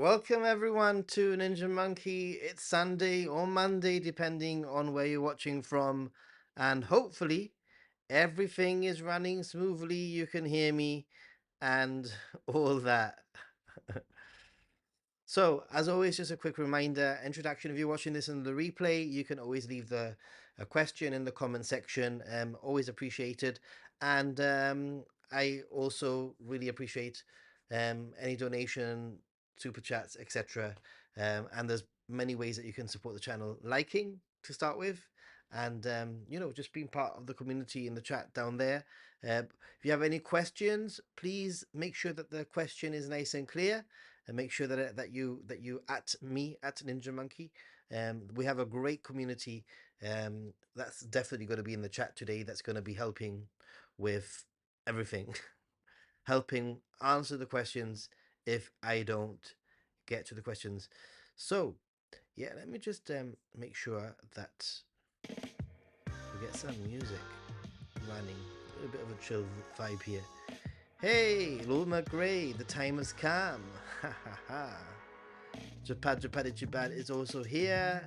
Welcome everyone to Ninja Monkey. It's Sunday or Monday, depending on where you're watching from, and hopefully everything is running smoothly. You can hear me and all that. So, as always, just a quick reminder, introduction. If you're watching this in the replay, you can always leave a question in the comment section. Always appreciated. And I also really appreciate any donation, super chats, etc. And there's many ways that you can support the channel. Liking to start with, and just being part of the community in the chat down there. If you have any questions, please make sure that the question is nice and clear, and make sure that you at me at Ninja Monkey. We have a great community. That's definitely going to be in the chat today. That's going to be helping with everything, helping answer the questions if I don't get to the questions. So yeah, let me just make sure that we get some music running. A little bit of a chill vibe here. Hey, Lord McGray, the time has come. Ha ha ha. Japan is also here.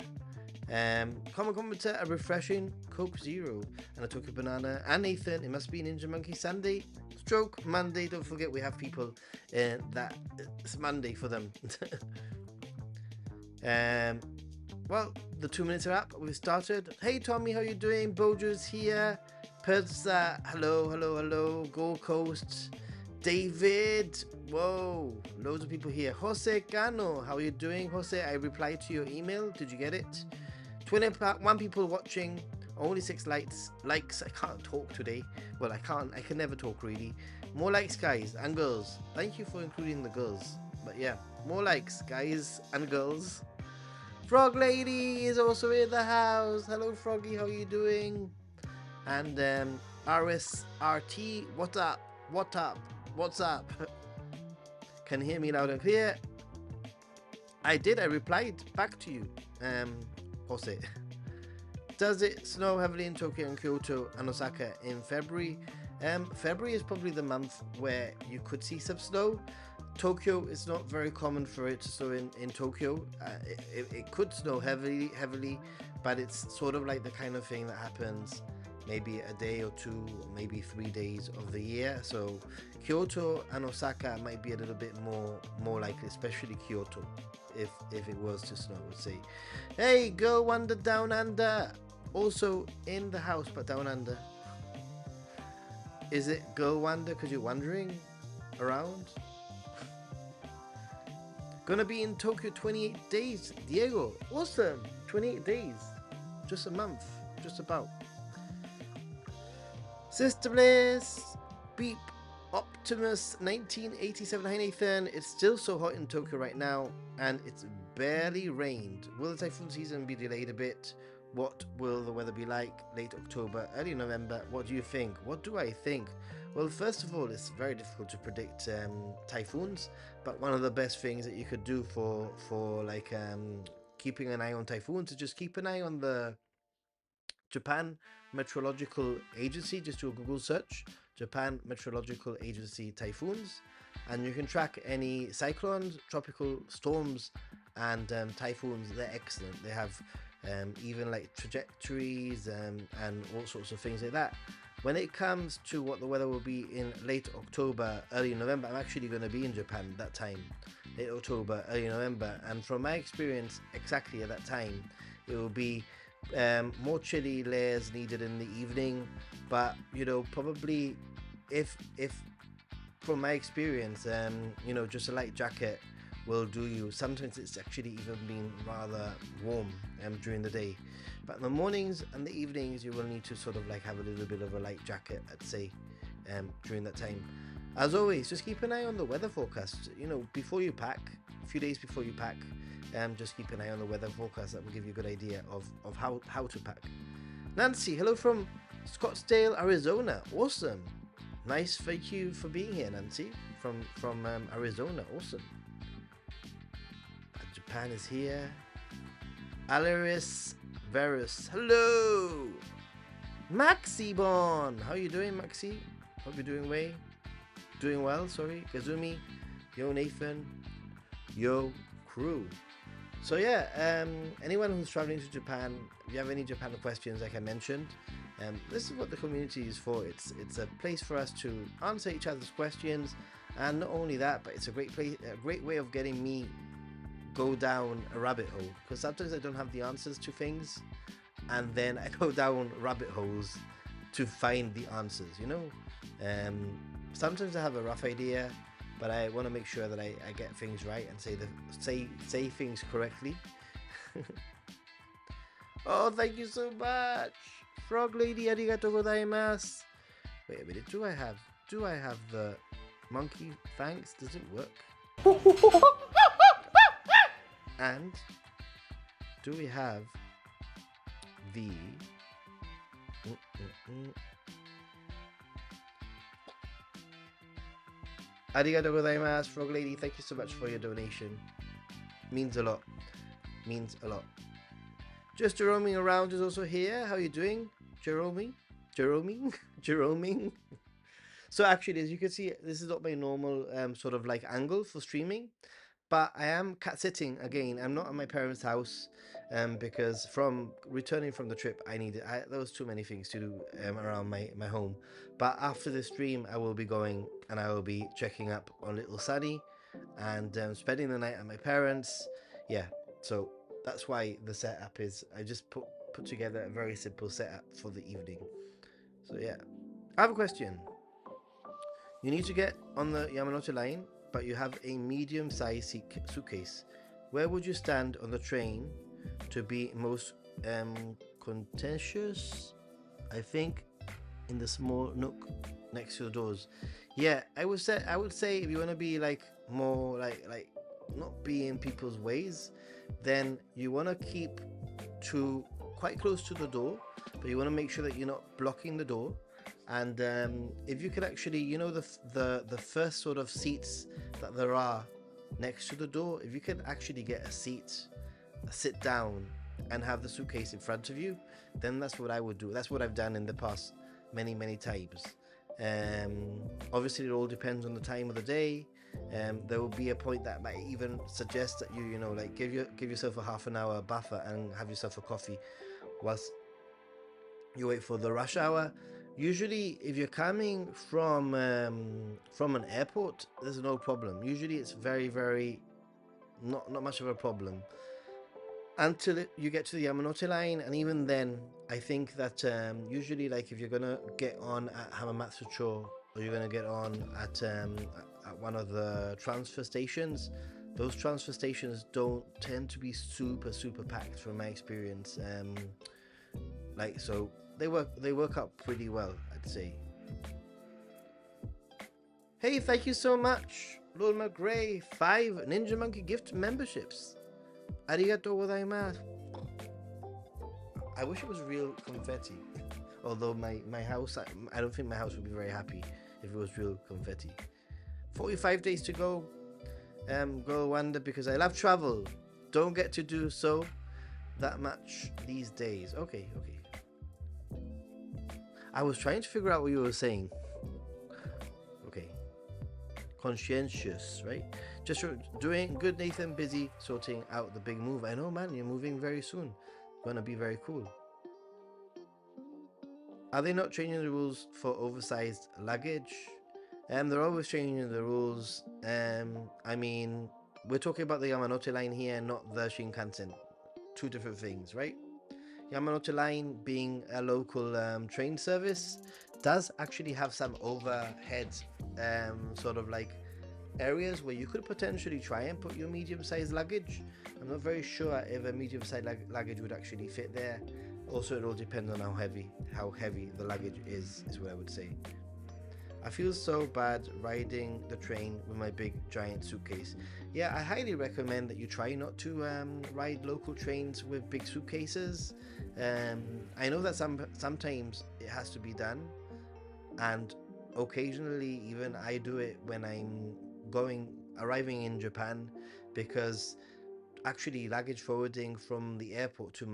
Common commenter, a refreshing Coke Zero and a Tokyo Banana. And Nathan, it must be Ninja Monkey Sunday. Stroke Monday, don't forget we have people that it's Monday for them. Well, the 2 minutes are up. We've started. Hey Tommy, how you doing? Bojo's here. Perza, hello. Gold Coast. David, whoa, loads of people here. Jose Cano, how are you doing, Jose? I replied to your email. Did you get it? 21 people watching, only 6 likes. I can't talk today. Well, I can never talk really. More likes, guys and girls. Thank you for including the girls. But yeah, more likes, guys and girls. Frog Lady is also in the house. Hello, Froggy, how are you doing? And RSRT, what up? What's up? Can you hear me loud and clear? I replied back to you, Jose. Does it snow heavily in Tokyo and Kyoto and Osaka in February? February is probably the month where you could see some snow. Tokyo, is not very common for it to snow in Tokyo. It could snow heavily, but it's sort of like the kind of thing that happens maybe a day or two, maybe 3 days of the year. So Kyoto and Osaka might be a little bit more likely, especially Kyoto, if it was to snow, I would say. Hey, Go Wonder Down Under, also in the house, but down under. Is it Go Wonder because you're wandering around? Gonna be in Tokyo 28 days, Diego. Awesome, 28 days, just a month, just about. Sister Bliss, Beep, Optimus 1987. Hi Nathan, it's still so hot in Tokyo right now and it's barely rained. Will the typhoon season be delayed a bit? What will the weather be like late October, early November? What do you think? What do I think? Well, first of all, it's very difficult to predict typhoons, but one of the best things that you could do for like keeping an eye on typhoons is just keep an eye on the Japan Meteorological Agency. Just do a Google search, Japan Meteorological Agency typhoons, and you can track any cyclones, tropical storms, and typhoons. They're excellent. They have even like trajectories and all sorts of things like that. When it comes to what the weather will be in late October, early November, I'm actually going to be in Japan that time, late October, early November, and from my experience, exactly at that time, it will be more chilly layers needed in the evening, but probably if from my experience, just a light jacket will do you. Sometimes it's actually even been rather warm during the day, but in the mornings and the evenings you will need to sort of like have a little bit of a light jacket, I'd say, during that time. As always, just keep an eye on the weather forecast, before you pack, a few days before you pack. Just keep an eye on the weather forecast. That will give you a good idea of how to pack. Nancy, hello from Scottsdale, Arizona. Awesome. Nice, thank you for being here, Nancy, from Arizona. Awesome. Japan is here. Alaris Verus, hello. Maxi Bon, how you doing, Maxi? Hope you're doing well. Sorry, Kazumi. Yo, Nathan. Yo, crew. So yeah, anyone who's traveling to Japan, if you have any Japan questions, like I mentioned, this is what the community is for. It's a place for us to answer each other's questions, and not only that, but it's a great way of getting me go down a rabbit hole, because sometimes I don't have the answers to things, and then I go down rabbit holes to find the answers. Um, Sometimes I have a rough idea, but I want to make sure that I get things right and say things correctly. Oh, thank you so much, Frog Lady. Arigato gozaimasu. Wait a minute. Do I have the monkey? Thanks. Does it work? And do we have the Arigato gozaimasu, Frog Lady. Thank you so much for your donation. Means a lot. Means a lot. Just Jeroming around is also here. How are you doing, Jeroming? Jeroming? So actually, as you can see, this is not my normal sort of like angle for streaming, but I am cat sitting again. I'm not at my parents' house because from returning from the trip, there was too many things to do around my home. But after the stream, I will be going and I will be checking up on little Sunny and spending the night at my parents. Yeah, so that's why the setup is. I just put together a very simple setup for the evening. So yeah, I have a question. You need to get on the Yamanote line, but you have a medium-sized suitcase. Where would you stand on the train to be most contentious? I think in the small nook next to the doors. Yeah, I would say if you want to be like more like not be in people's ways, then you want to keep to quite close to the door, but you want to make sure that you're not blocking the door. And if you could actually, the first sort of seats that there are next to the door, if you could actually get a sit down and have the suitcase in front of you, then that's what I would do. That's what I've done in the past many times. Obviously it all depends on the time of the day. There will be a point that might even suggest that you like give yourself a half an hour buffer and have yourself a coffee whilst you wait for the rush hour. Usually if you're coming from an airport, there's no problem. Usually it's very not much of a problem until you get to the Yamanote line, and even then I think that usually, like, if you're gonna get on at Hamamatsucho or you're gonna get on at one of the transfer stations, those transfer stations don't tend to be super packed from my experience. So they work out pretty well, I'd say. Hey, thank you so much, Lord McGray. 5 Ninja Monkey gift memberships. Arigato gozaimasu. I wish it was real confetti. Although my house, I don't think my house would be very happy if it was real confetti. 45 days to go. Go wonder, because I love travel. Don't get to do so that much these days. Okay. I was trying to figure out what you were saying. Okay. Conscientious, right? Just doing good, Nathan. Busy sorting out the big move. I know, man. You're moving very soon. Gonna be very cool. Are they not changing the rules for oversized luggage? They're always changing the rules. I mean, we're talking about the Yamanote line here, not the Shinkansen. 2 different things, right? Yamanote line, being a local train service, does actually have some overhead sort of like areas where you could potentially try and put your medium-sized luggage. I'm not very sure if a medium-sized luggage would actually fit there. Also, it all depends on how heavy the luggage is what I would say. I feel so bad riding the train with my big giant suitcase. Yeah, I highly recommend that you try not to ride local trains with big suitcases. I know that sometimes it has to be done, and occasionally even I do it when I'm arriving in Japan, because actually luggage forwarding from the airport to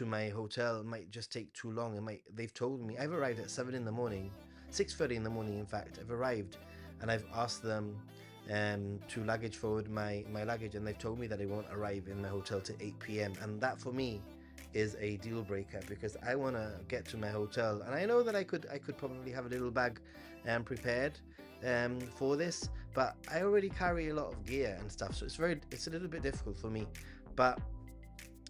my hotel might just take too long. They've told me I've arrived at 7 in the morning, 6:30 in the morning. In fact, I've arrived and I've asked them to luggage forward my luggage, and they've told me that it won't arrive in my hotel till 8 p.m. And that for me is a deal breaker, because I want to get to my hotel, and I know that I could probably have a little bag prepared for this, but I already carry a lot of gear and stuff, so it's a little bit difficult for me. But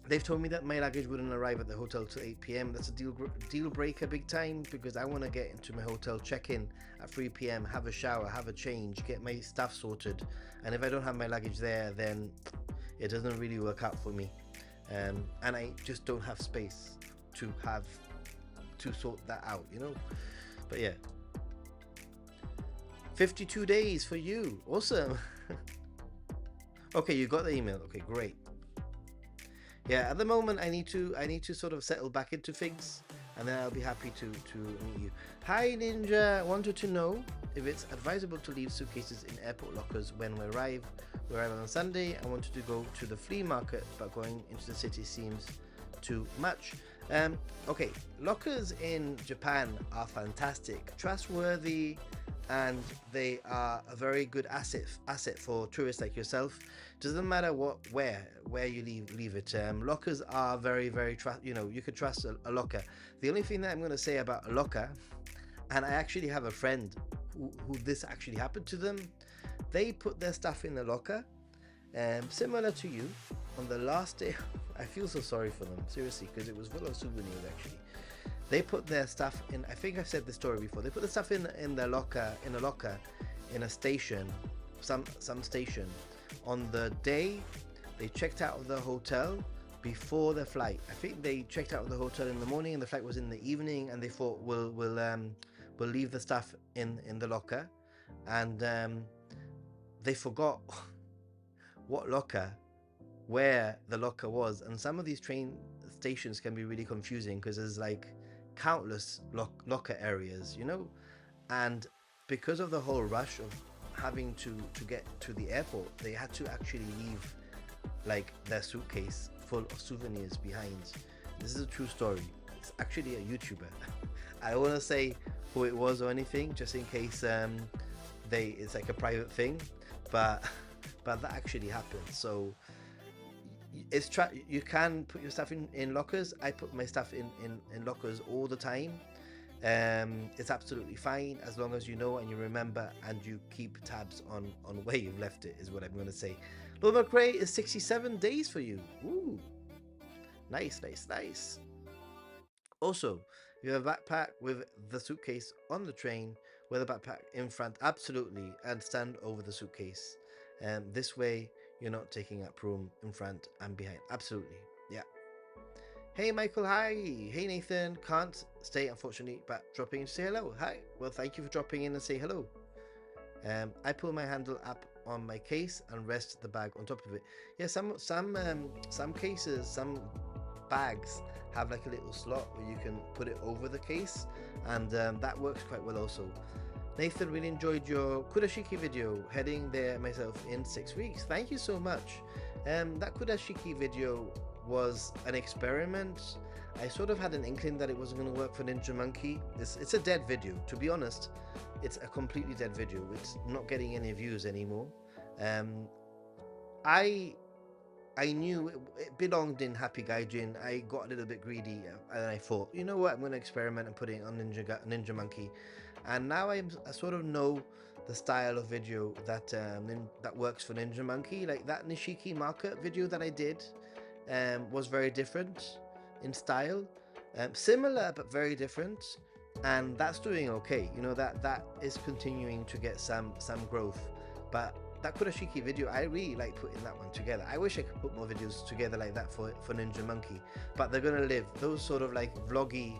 they've told me that my luggage wouldn't arrive at the hotel till 8 p.m. That's a deal breaker big time, because I want to get into my hotel, check in at 3 p.m., have a shower, have a change, get my stuff sorted. And if I don't have my luggage there, then it doesn't really work out for me. And I just don't have space to sort that out, you know. But yeah, 52 days for you. Awesome. Okay, you got the email. Okay, great. Yeah, at the moment I need to sort of settle back into things, and then I'll be happy to meet you. Hi Ninja, wanted to know if it's advisable to leave suitcases in airport lockers when we arrive. We arrive on Sunday. I wanted to go to the flea market, but going into the city seems too much. Okay, lockers in Japan are fantastic, trustworthy, and they are a very good asset for tourists like yourself. Doesn't matter where you leave it. Lockers are very you could trust a locker. The only thing that I'm going to say about a locker, and I actually have a friend who this actually happened to them. They put their stuff in the locker, similar to you, on the last day. I feel so sorry for them, seriously, because it was full of souvenirs actually. They put their stuff in, I think I've said this story before, they put the stuff in a locker in a station, some station. On the day they checked out of the hotel before the flight. I think they checked out of the hotel in the morning and the flight was in the evening, and they thought we'll leave the stuff in the locker, and they forgot what locker, where the locker was. And some of these train stations can be really confusing, because there's like countless locker areas, you know. And because of the whole rush of having to get to the airport, they had to actually leave like their suitcase full of souvenirs behind. This is a true story. It's actually a YouTuber. I don't want to say who it was or anything, just in case it's like a private thing, but that actually happened. So you can put your stuff in lockers. I put my stuff in lockers all the time. It's absolutely fine, as long as you know and you remember and you keep tabs on where you've left it, is what I'm going to say. Lord McRae is 67 days for you. Ooh, nice. Also, you have a backpack with the suitcase on the train, with a backpack in front, absolutely, and stand over the suitcase. This way you're not taking up room in front and behind. Absolutely, yeah. Hey Michael, hi. Hey Nathan, can't stay unfortunately, but dropping in to say hello. Hi. Well, thank you for dropping in and say hello. I pull my handle up on my case and rest the bag on top of it. Yeah, some cases, some bags have like a little slot where you can put it over the case, and that works quite well also. Nathan, really enjoyed your Kudashiki video. Heading there myself in 6 weeks. Thank you so much. That Kudashiki video was an experiment. I sort of had an inkling that it wasn't going to work for Ninja Monkey. It's a dead video, to be honest. It's a completely dead video. It's not getting any views anymore. I knew it belonged in Happy Gaijin. I got a little bit greedy, and I thought, you know what, I'm going to experiment and put it on Ninja Monkey. And now I sort of know the style of video that works for Ninja Monkey. Like that Nishiki market video that I did was very different in style, similar but very different, and that's doing okay. You know, that is continuing to get some growth. But that Kurashiki video, I really like putting that one together. I wish I could put more videos together like that for Ninja Monkey, but they're gonna live. Those sort of like vloggy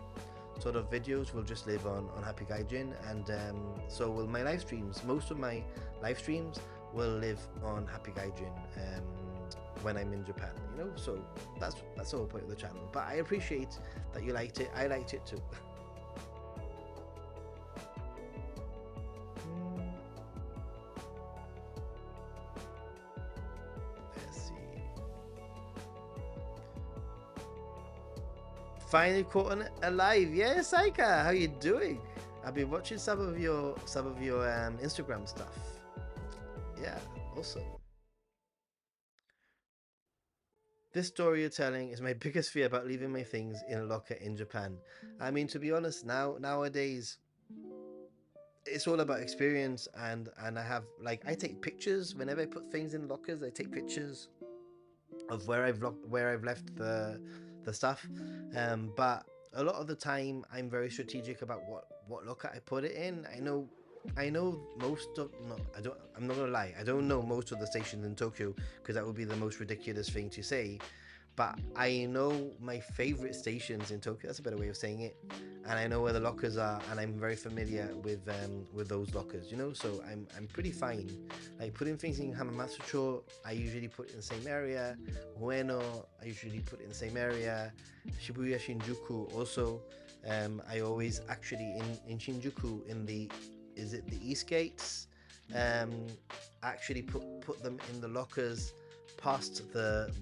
sort of videos will just live on Happy Gaijin, and so will my live streams. Most of my live streams will live on Happy Gaijin when I'm in Japan, you know. So that's the whole point of the channel. But I appreciate that you liked it. I liked it too. Let's see. Finally caught alive. Yes, Saika, how you doing? I've been watching some of your Instagram stuff. Yeah, awesome. This story you're telling is my biggest fear about leaving my things in a locker in Japan. I mean, to be honest, nowadays it's all about experience, and I have like I take pictures whenever I put things in lockers. I take pictures of where I've left the stuff. But a lot of the time, I'm very strategic about what locker I put it in. I know most of no, I don't. I'm not gonna lie. I don't know most of the stations in Tokyo because that would be the most ridiculous thing to say. But I know my favorite stations in Tokyo. That's a better way of saying it. And I know where the lockers are, and I'm very familiar with those lockers. You know, so I'm pretty fine. Like putting things in Hamamatsucho, I usually put in the same area. Ueno, I usually put in the same area. Shibuya Shinjuku also. I always actually in Shinjuku in the is it the East Gates? Um, actually put them in the lockers past the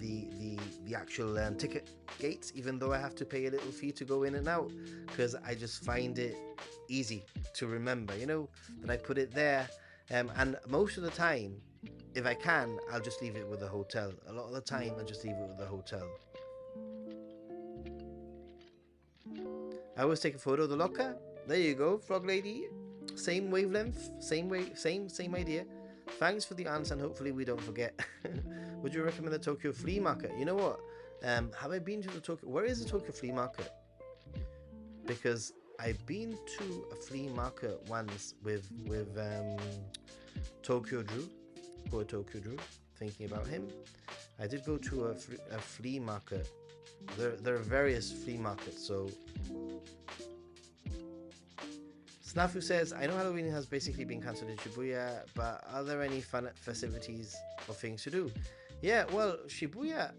actual ticket gates, even though I have to pay a little fee to go in and out, because I just find it easy to remember, that I put it there. And most of the time, if I can, I'll just leave it with the hotel. A lot of the time, I just leave it with the hotel. I always take a photo of the locker. There you go, frog lady. Same wavelength, same idea. Thanks for the answer, and hopefully we don't forget. Would you recommend the Tokyo flea market? You know what? Have I been to the Tokyo? Where is the Tokyo flea market? Because I've been to a flea market once with Tokyo Drew, poor Tokyo Drew. Thinking about him, I did go to a flea market. There are various flea markets, so Snafu says, I know Halloween has basically been cancelled in Shibuya, but are there any fun festivities or things to do? Yeah, well, Shibuya,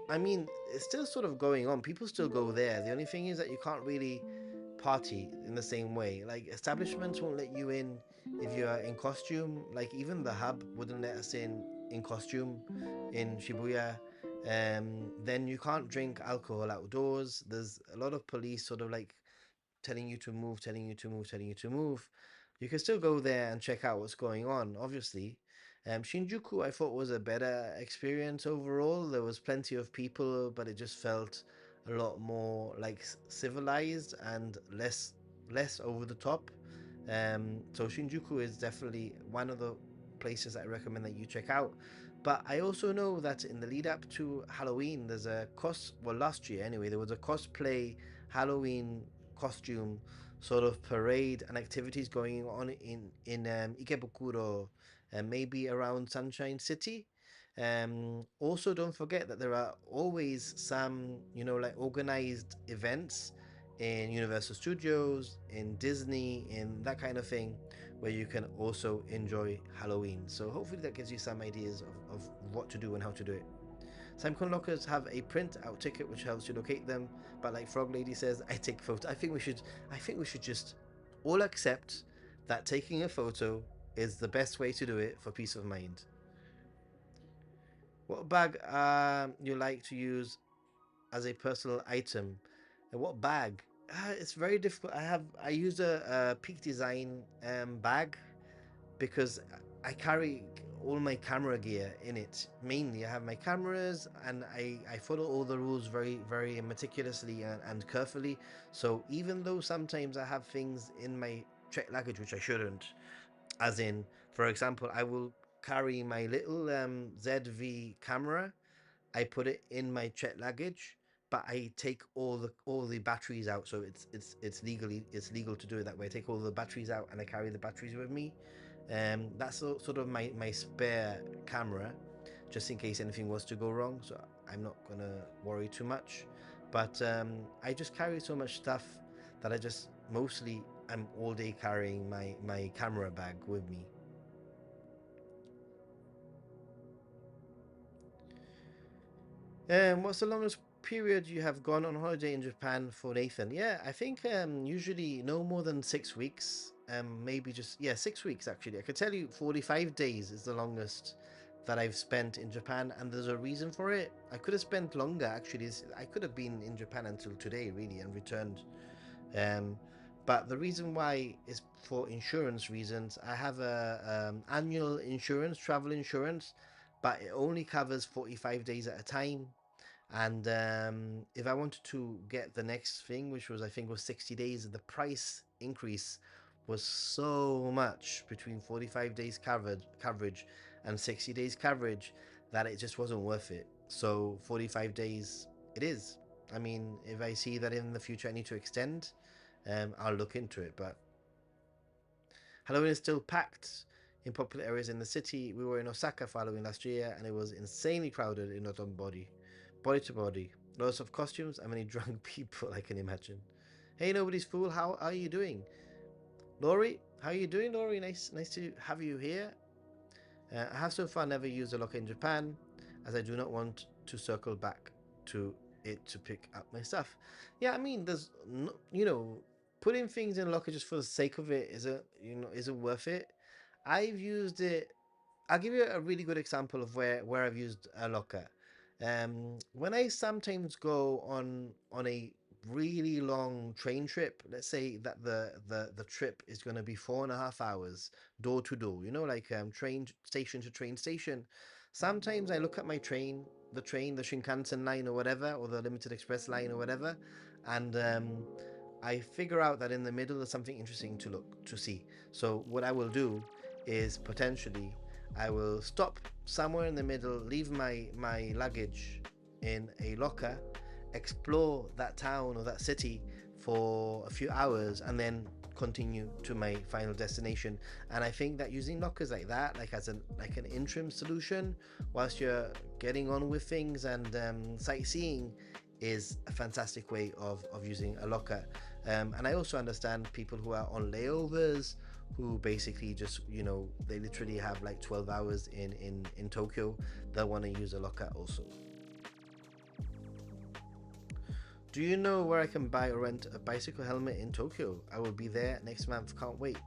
I mean, it's still sort of going on. People still go there. The only thing is that you can't really party in the same way. Like, establishments won't let you in if you're in costume. Like, even the hub wouldn't let us in costume in Shibuya. Then you can't drink alcohol outdoors. There's a lot of police sort of like telling you to move, telling you to move, telling you to move. You can still go there and check out what's going on, obviously. Shinjuku, I thought, was a better experience overall. There was plenty of people, but it just felt a lot more like civilized and less over the top. So Shinjuku is definitely one of the places I recommend that you check out. But I also know that in the lead up to Halloween, there's a well, last year anyway, there was a cosplay Halloween costume sort of parade and activities going on in Ikebukuro and maybe around Sunshine City. Also, don't forget that there are always some, like organized events in Universal Studios, in Disney, in that kind of thing, where you can also enjoy Halloween. So hopefully that gives you some ideas of what to do and how to do it. Samcon lockers have a print out ticket which helps you locate them, but like Frog Lady says, I take photos. I think we should just all accept that taking a photo is the best way to do it for peace of mind. What bag you like to use as a personal item? And what bag? It's very difficult. I use a Peak Design bag because I carry all my camera gear in it. Mainly, I have my cameras and I follow all the rules very, very meticulously and carefully. So even though sometimes I have things in my checked luggage which I shouldn't, as in, for example, I will carry my little ZV camera. I put it in my checked luggage, but I take all the batteries out. So it's legal to do it that way. I take all the batteries out and I carry the batteries with me. That's sort of my spare camera, just in case anything was to go wrong. So I'm not gonna worry too much. But I just carry so much stuff that I just mostly I'm all day carrying my camera bag with me. What's the longest period you have gone on holiday in Japan for Nathan? Yeah, I think usually no more than 6 weeks. Maybe just yeah, 6 weeks actually. I could tell you 45 days is the longest that I've spent in Japan, and there's a reason for it. I could have spent longer actually. I could have been in Japan until today really and returned. Um, But the reason why is for insurance reasons. I have a annual insurance, travel insurance, but it only covers 45 days at a time. And if I wanted to get the next thing, which was I think was 60 days, the price increase was so much between 45 days coverage and 60 days coverage that it just wasn't worth it. So 45 days it is. I mean, if I see that in the future I need to extend, I'll look into it. But Halloween is still packed in popular areas in the city. We were in Osaka for Halloween last year, and it was insanely crowded in Autumn body to body. Lots of costumes and many drunk people, I can imagine. Hey, nobody's fool. How are you doing, Laurie? How are you doing, Laurie? Nice to have you here. I have so far never used a locker in Japan, as I do not want to circle back to it to pick up my stuff. Yeah, I mean, there's no, putting things in a locker just for the sake of it isn't worth it. I've used it. I'll give you a really good example of where I've used a locker. When I sometimes go on a really long train trip, let's say that the trip is going to be 4.5 hours door to door, like train station to train station. Sometimes I look at my the Shinkansen line or whatever, or the Limited Express line or whatever, and I figure out that in the middle there's something interesting to see. So what I will do is potentially I will stop somewhere in the middle, leave my luggage in a locker, explore that town or that city for a few hours, and then continue to my final destination. And I think that using lockers like that, like as an interim solution whilst you're getting on with things and sightseeing, is a fantastic way of using a locker. And I also understand people who are on layovers, who basically just, they literally have like 12 hours in Tokyo. They'll want to use a locker also. Do you know where I can buy or rent a bicycle helmet in Tokyo? I will be there next month. Can't wait.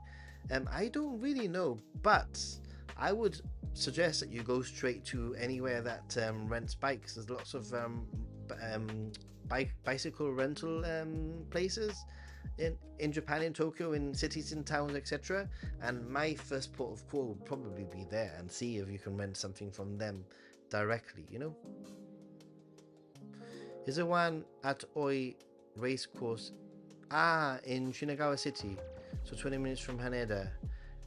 I don't really know, but I would suggest that you go straight to anywhere that rents bikes. There's lots of bicycle rental places in Japan, in Tokyo, in cities, in towns, etc. And my first port of call would probably be there, and see if you can rent something from them directly. Is there one at Oi race course? In Shinagawa City, so 20 minutes from Haneda.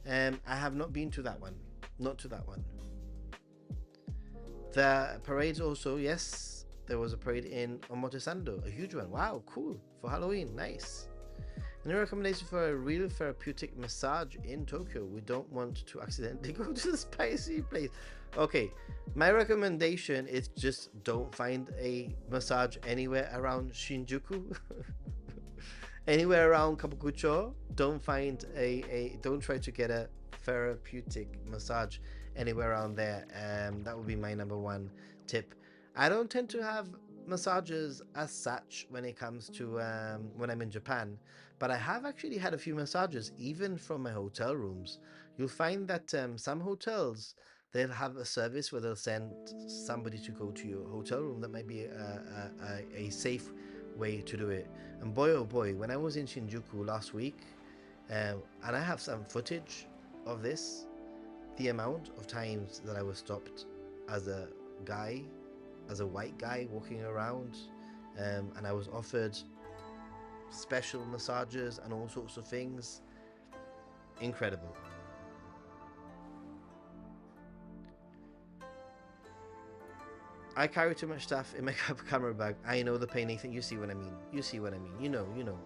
I have not been to that one. Not to that one. The parades also, yes. There was a parade in Omotesando, a huge one. Wow, cool. For Halloween, nice. Any recommendation for a real therapeutic massage in Tokyo? We don't want to accidentally go to the spicy place. Okay, my recommendation is just don't find a massage anywhere around Shinjuku. Anywhere around Kabukicho. Don't try to get a therapeutic massage anywhere around there. That would be my number one tip. I don't tend to have massages as such when it comes to when I'm in Japan, but I have actually had a few massages even from my hotel rooms. You'll find that some hotels, they'll have a service where they'll send somebody to go to your hotel room. That might be a safe way to do it. And boy oh boy, when I was in Shinjuku last week, and I have some footage of this, the amount of times that I was stopped as a white guy walking around, and I was offered special massages and all sorts of things. Incredible. I carry too much stuff in my camera bag. I know the pain, Nathan. You see what I mean. You know.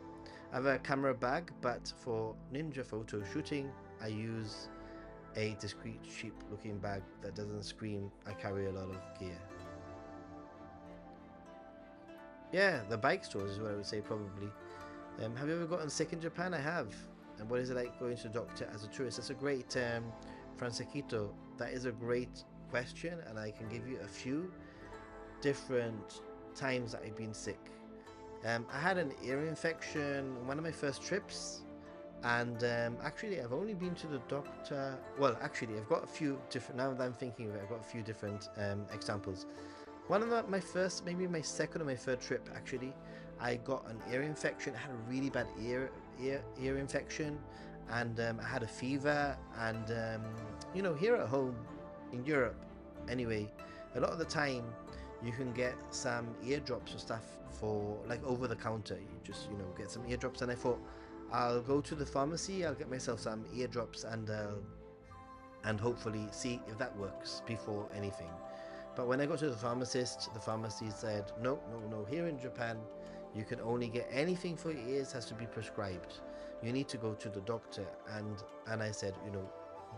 I have a camera bag, but for ninja photo shooting, I use a discreet, cheap-looking bag that doesn't scream. I carry a lot of gear. Yeah, the bike stores is what I would say probably. Have you ever gotten sick in Japan? I have. And what is it like going to the doctor as a tourist? That's a great, Francisquito. That is a great question, and I can give you a few different times that I've been sick. I had an ear infection on one of my first trips, and actually I've only been to the doctor. Well, actually I've got a few different. Now that I'm thinking of it, I've got a few different examples. One of my first, maybe my second or my third trip, actually, I got an ear infection. I had a really bad ear infection, and I had a fever. And here at home in Europe, anyway, a lot of the time you can get some eardrops or stuff for like over the counter. You just get some eardrops, and I thought I'll go to the pharmacy. I'll get myself some eardrops and hopefully see if that works before anything. But when I got to the pharmacist, the pharmacy said, no, no, no. Here in Japan, you can only get anything for your ears has to be prescribed. You need to go to the doctor. And I said,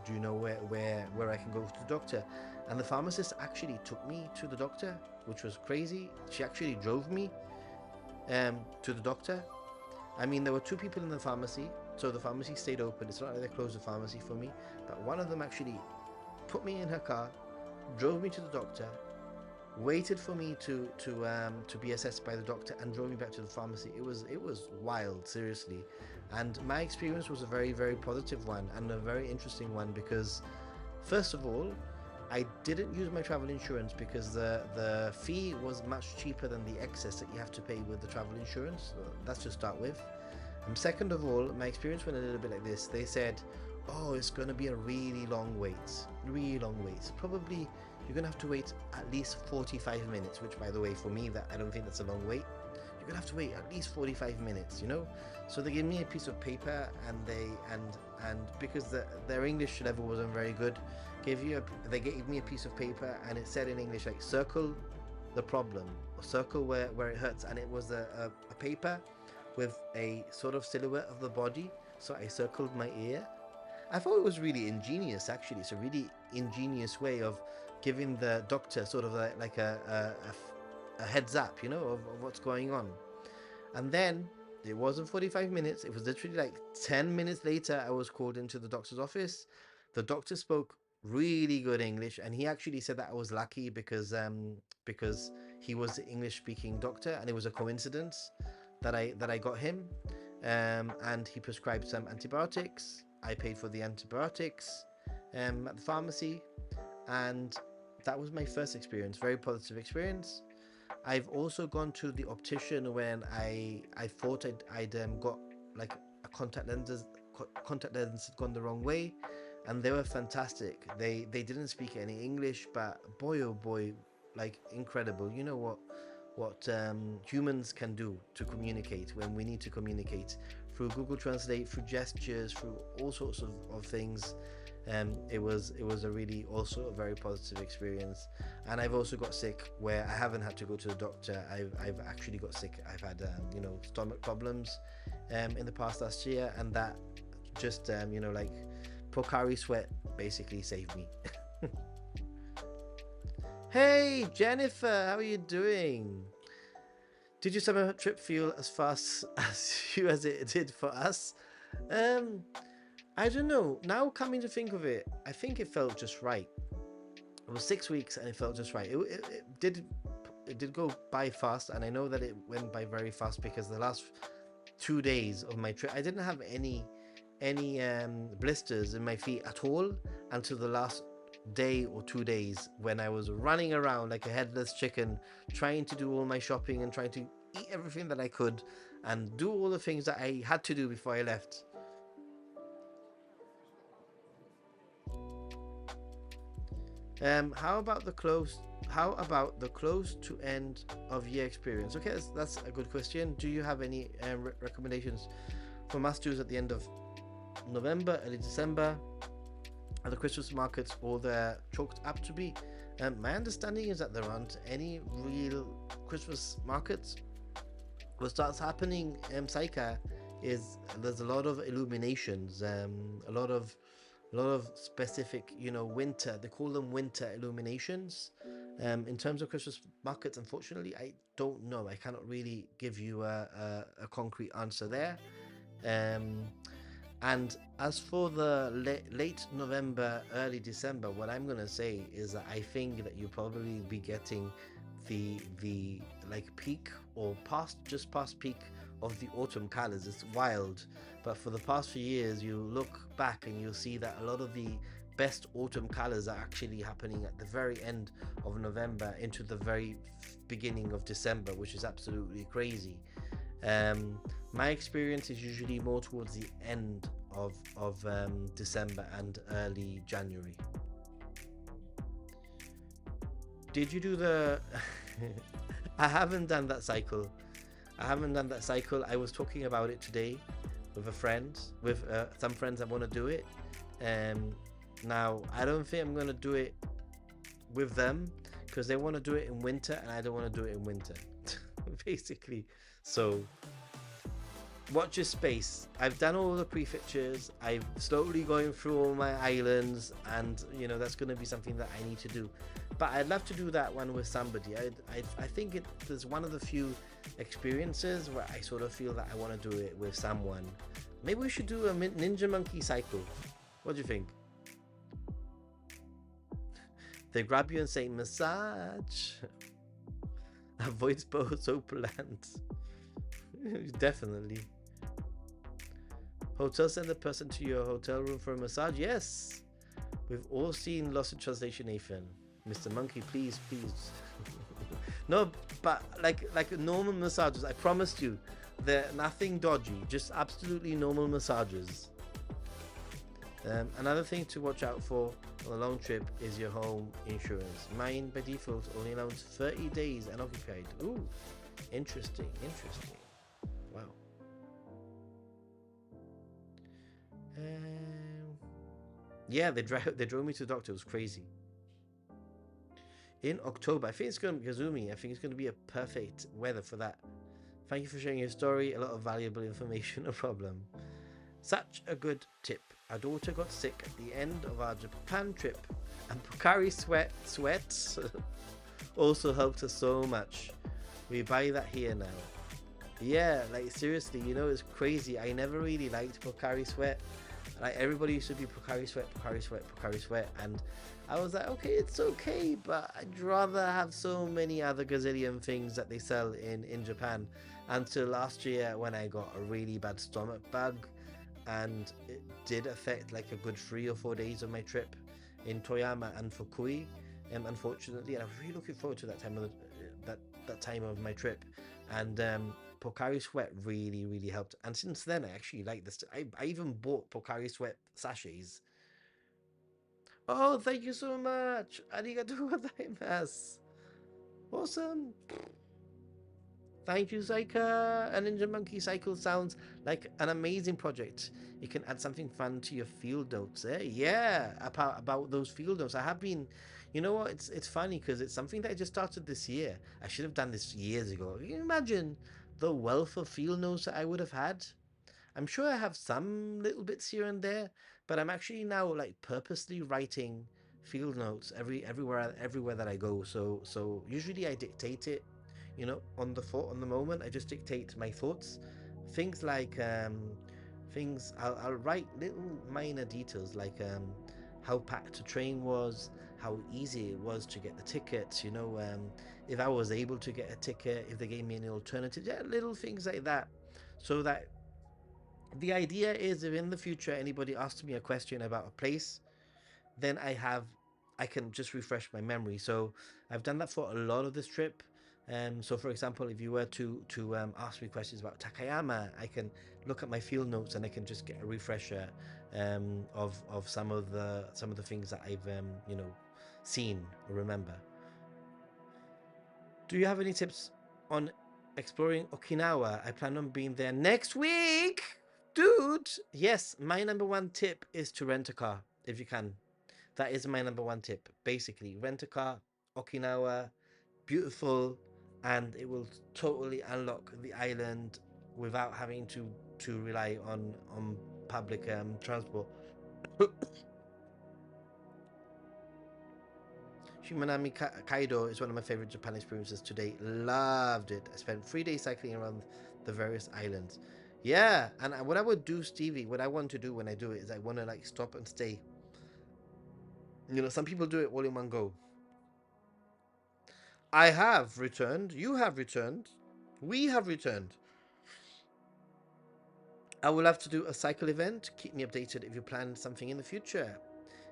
do you know where I can go to the doctor? And the pharmacist actually took me to the doctor, which was crazy. She actually drove me to the doctor. I mean, there were two people in the pharmacy, so the pharmacy stayed open. It's not like they closed the pharmacy for me, but one of them actually put me in her car, drove me to the doctor, waited for me to be assessed by the doctor, and drove me back to the pharmacy. It was wild, seriously. And my experience was a very, very positive one and a very interesting one because, first of all, I didn't use my travel insurance because the fee was much cheaper than the excess that you have to pay with the travel insurance. So that's to start with. And second of all, my experience went a little bit like this. They said, oh, it's going to be a really long wait. Really long wait. Probably you're going to have to wait at least 45 minutes, which, by the way, for me, that I don't think that's a long wait. You're going to have to wait at least 45 minutes, So they gave me a piece of paper, and because their English level wasn't very good, they gave me a piece of paper, and it said in English, like, circle the problem, or circle where it hurts. And it was a paper with a sort of silhouette of the body. So I circled my ear. I thought it was really ingenious, actually. It's a really ingenious way of giving the doctor sort of like a heads up, of what's going on. And then it wasn't 45 minutes. It was literally like 10 minutes later, I was called into the doctor's office. The doctor spoke really good English, and he actually said that I was lucky because he was the English speaking doctor, and it was a coincidence that I got him. And he prescribed some antibiotics. I paid for the antibiotics at the pharmacy, and that was my first experience. Very positive experience. I've also gone to the optician when I thought I'd got like a contact lens had gone the wrong way, and they were fantastic. They didn't speak any English, but boy oh boy, like incredible. You know what humans can do to communicate when we need to communicate through Google Translate, through gestures, through all sorts of things. It was a really also a very positive experience. And I've also got sick where I haven't had to go to the doctor. I've actually got sick. I've had stomach problems in the past last year, and that just like Pocari Sweat basically saved me. Hey Jennifer, how are you doing? Did your summer trip feel as fast as it did for us? I don't know. Now coming to think of it, I think it felt just right. It was 6 weeks and it felt just right. It did go by fast, and I know that it went by very fast because the last 2 days of my trip, I didn't have any blisters in my feet at all until the last day or 2 days when I was running around like a headless chicken, trying to do all my shopping and trying to eat everything that I could and do all the things that I had to do before I left. How about the close to end of year experience? Okay, that's a good question. Do you have any recommendations for must-dos at the end of November, early December? Are the Christmas markets all they're chalked up to be? My understanding is that there aren't any real Christmas markets. What starts happening in Osaka is there's a lot of illuminations, a lot of specific, winter. They call them winter illuminations. In terms of Christmas markets, unfortunately, I don't know. I cannot really give you a concrete answer there. And as for the late November, early December, what I'm gonna say is that I think that you'll probably be getting the like peak or just past peak of the autumn colors. It's wild, but for the past few years, you look back and you'll see that a lot of the best autumn colors are actually happening at the very end of November into the very beginning of December, which is absolutely crazy. Um, my experience is usually more towards the end of December and early January. Did you do the? I haven't done that cycle. I haven't done that cycle. I was talking about it today with a friend, with some friends that want to do it. Um, Now I don't think I'm gonna do it with them because they want to do it in winter and I don't want to do it in winter, basically. So watch your space. I've done all the prefectures. I've slowly going through all my islands, and you know that's going to be something that I need to do. But I'd love to do that one with somebody. I think there's one of the few experiences where I sort of feel that I want to do it with someone. Maybe we should do a ninja monkey cycle. What do you think? They grab you and say massage. Avoid soap lands. Definitely. Hotel send a person to your hotel room for a massage? Yes. We've all seen Lost in Translation, Nathan. Mr. Monkey, please, please. No, but like normal massages, I promised you, they're nothing dodgy, just absolutely normal massages. Another thing to watch out for on a long trip is your home insurance. Mine, by default, only allows 30 days unoccupied. Ooh, interesting, interesting. Wow. Yeah, they drove me to the doctor. It was crazy. In October, I think it's going to be Kazumi. I think it's going to be a perfect weather for that. Thank you for sharing your story. A lot of valuable information. No problem. Such a good tip. Our daughter got sick at the end of our Japan trip, and Pocari sweats also helped us so much. We buy that here now. Yeah, like seriously, you know, it's crazy. I never really liked Pocari Sweat. Like everybody used to be Pocari Sweat, Pocari Sweat, Pocari Sweat, and I was like, okay, it's okay, but I'd rather have so many other gazillion things that they sell in Japan. Until last year when I got a really bad stomach bug, and it did affect like a good 3 or 4 days of my trip in Toyama and Fukui. Unfortunately, and I was really looking forward to that time of that time of my trip, and Pocari Sweat really helped. And since then, I actually like this. I even bought Pocari Sweat sachets. Oh, thank you so much. Arigatou gozaimasu. Awesome. Thank you, Zaika. A Ninja Monkey Cycle sounds like an amazing project. You can add something fun to your field notes. Yeah, about those field notes. I have been, you know what? It's funny because it's something that I just started this year. I should have done this years ago. Can you imagine the wealth of field notes that I would have had? I'm sure I have some little bits here and there, but I'm actually now like purposely writing field notes everywhere that I go. So usually I dictate it, you know, on the moment. I just dictate my thoughts. Things like things I'll write little minor details like how packed the train was, how easy it was to get the tickets, you know, if I was able to get a ticket, if they gave me any alternative, yeah, little things like that. So that the idea is if in the future anybody asks me a question about a place, then I can just refresh my memory. So I've done that for a lot of this trip. So for example, if you were to ask me questions about Takayama, I can look at my field notes and I can just get a refresher of some of the things that I've you know, seen or remember. Do you have any tips on exploring Okinawa? I plan on being there next week. Dude, yes, my number one tip is to rent a car if you can. That is my number one tip. Basically, rent a car, Okinawa, beautiful, and it will totally unlock the island without having to rely on public transport. Shimanami Kaido is one of my favorite Japan experiences to date. Loved it. I spent 3 days cycling around the various islands. Yeah, and what I would do, Stevie, what I want to do when I do it is I want to like stop and stay. You know, some people do it all in one go. I have returned. You have returned. We have returned. I will have to do a cycle event. Keep me updated if you plan something in the future.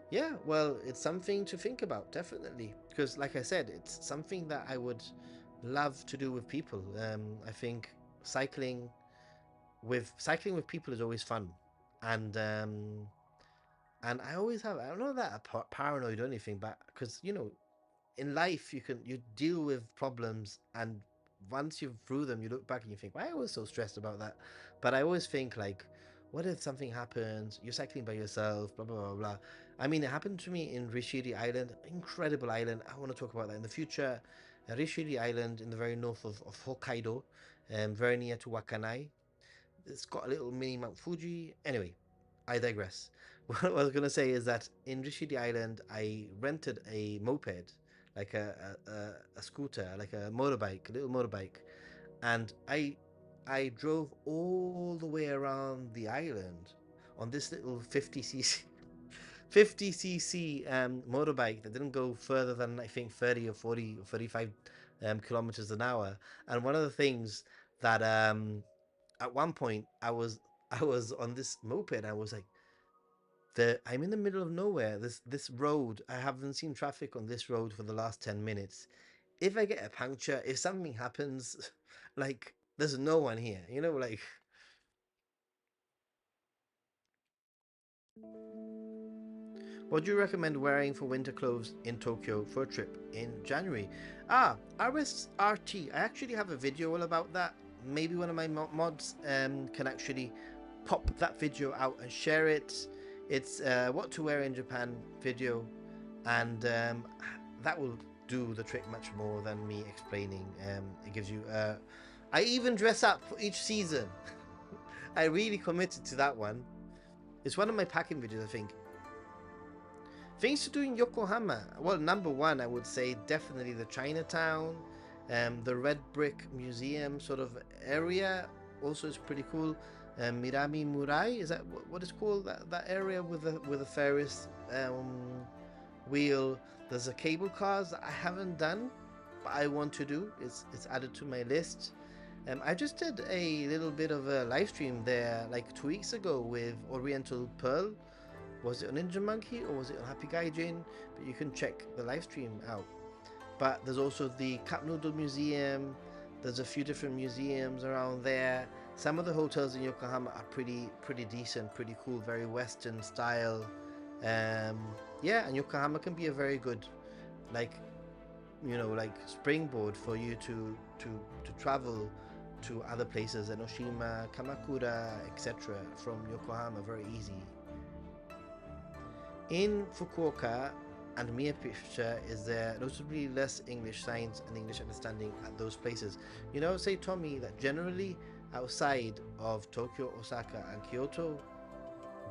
Yeah, well, it's something to think about, definitely. Because, like I said, it's something that I would love to do with people. I think cycling cycling with people is always fun, and I always have, I don't know that paranoid or anything, but because in life you deal with problems, and once you've through them you look back and you think, why I was so stressed about that. But I always think like, what if something happens, you're cycling by yourself, blah blah blah blah. I mean, it happened to me in Rishiri Island, incredible island. I want to talk about that in the future. Rishiri Island in the very north of Hokkaido, very near to Wakanai. It's got a little mini Mount Fuji. Anyway, I digress. What I was gonna say is that in Rishidi Island, I rented a moped, like a scooter, like a motorbike, a little motorbike, and I drove all the way around the island on this little 50cc motorbike that didn't go further than I think 30 or 40 or 35 kilometers an hour. And one of the things that at one point I was on this moped. I was like, I'm in the middle of nowhere. This road, I haven't seen traffic on this road for the last 10 minutes. If I get a puncture, if something happens, like there's no one here. Like what do you recommend wearing for winter clothes in Tokyo for a trip in January? RSRT. I actually have a video all about that. Maybe one of my mods can actually pop that video out and share it. It's what to wear in Japan video, and that will do the trick much more than me explaining. It gives you. I even dress up for each season. I really committed to that one. It's one of my packing videos, I think. Things to do in Yokohama. Well, number one, I would say definitely the Chinatown, the Red Brick Museum sort of area. Also, is pretty cool. Mirami Murai, is that what it's called? That area with the Ferris wheel. There's a cable cars that I haven't done, but I want to do. It's added to my list. I just did a little bit of a live stream there like 2 weeks ago with Oriental Pearl. Was it on Ninja Monkey or was it on Happy Gaijin? But you can check the live stream out. But there's also the Cup Noodle Museum. There's a few different museums around there. Some of the hotels in Yokohama are pretty decent, pretty cool, very Western style. Um, yeah, and Yokohama can be a very good, like, like springboard for you to travel to other places, Enoshima, Kamakura, etc. from Yokohama, very easy. In Fukuoka and Miyapusha, is there notably less English signs and English understanding at those places? Say Tommy, that generally outside of Tokyo, Osaka, and Kyoto,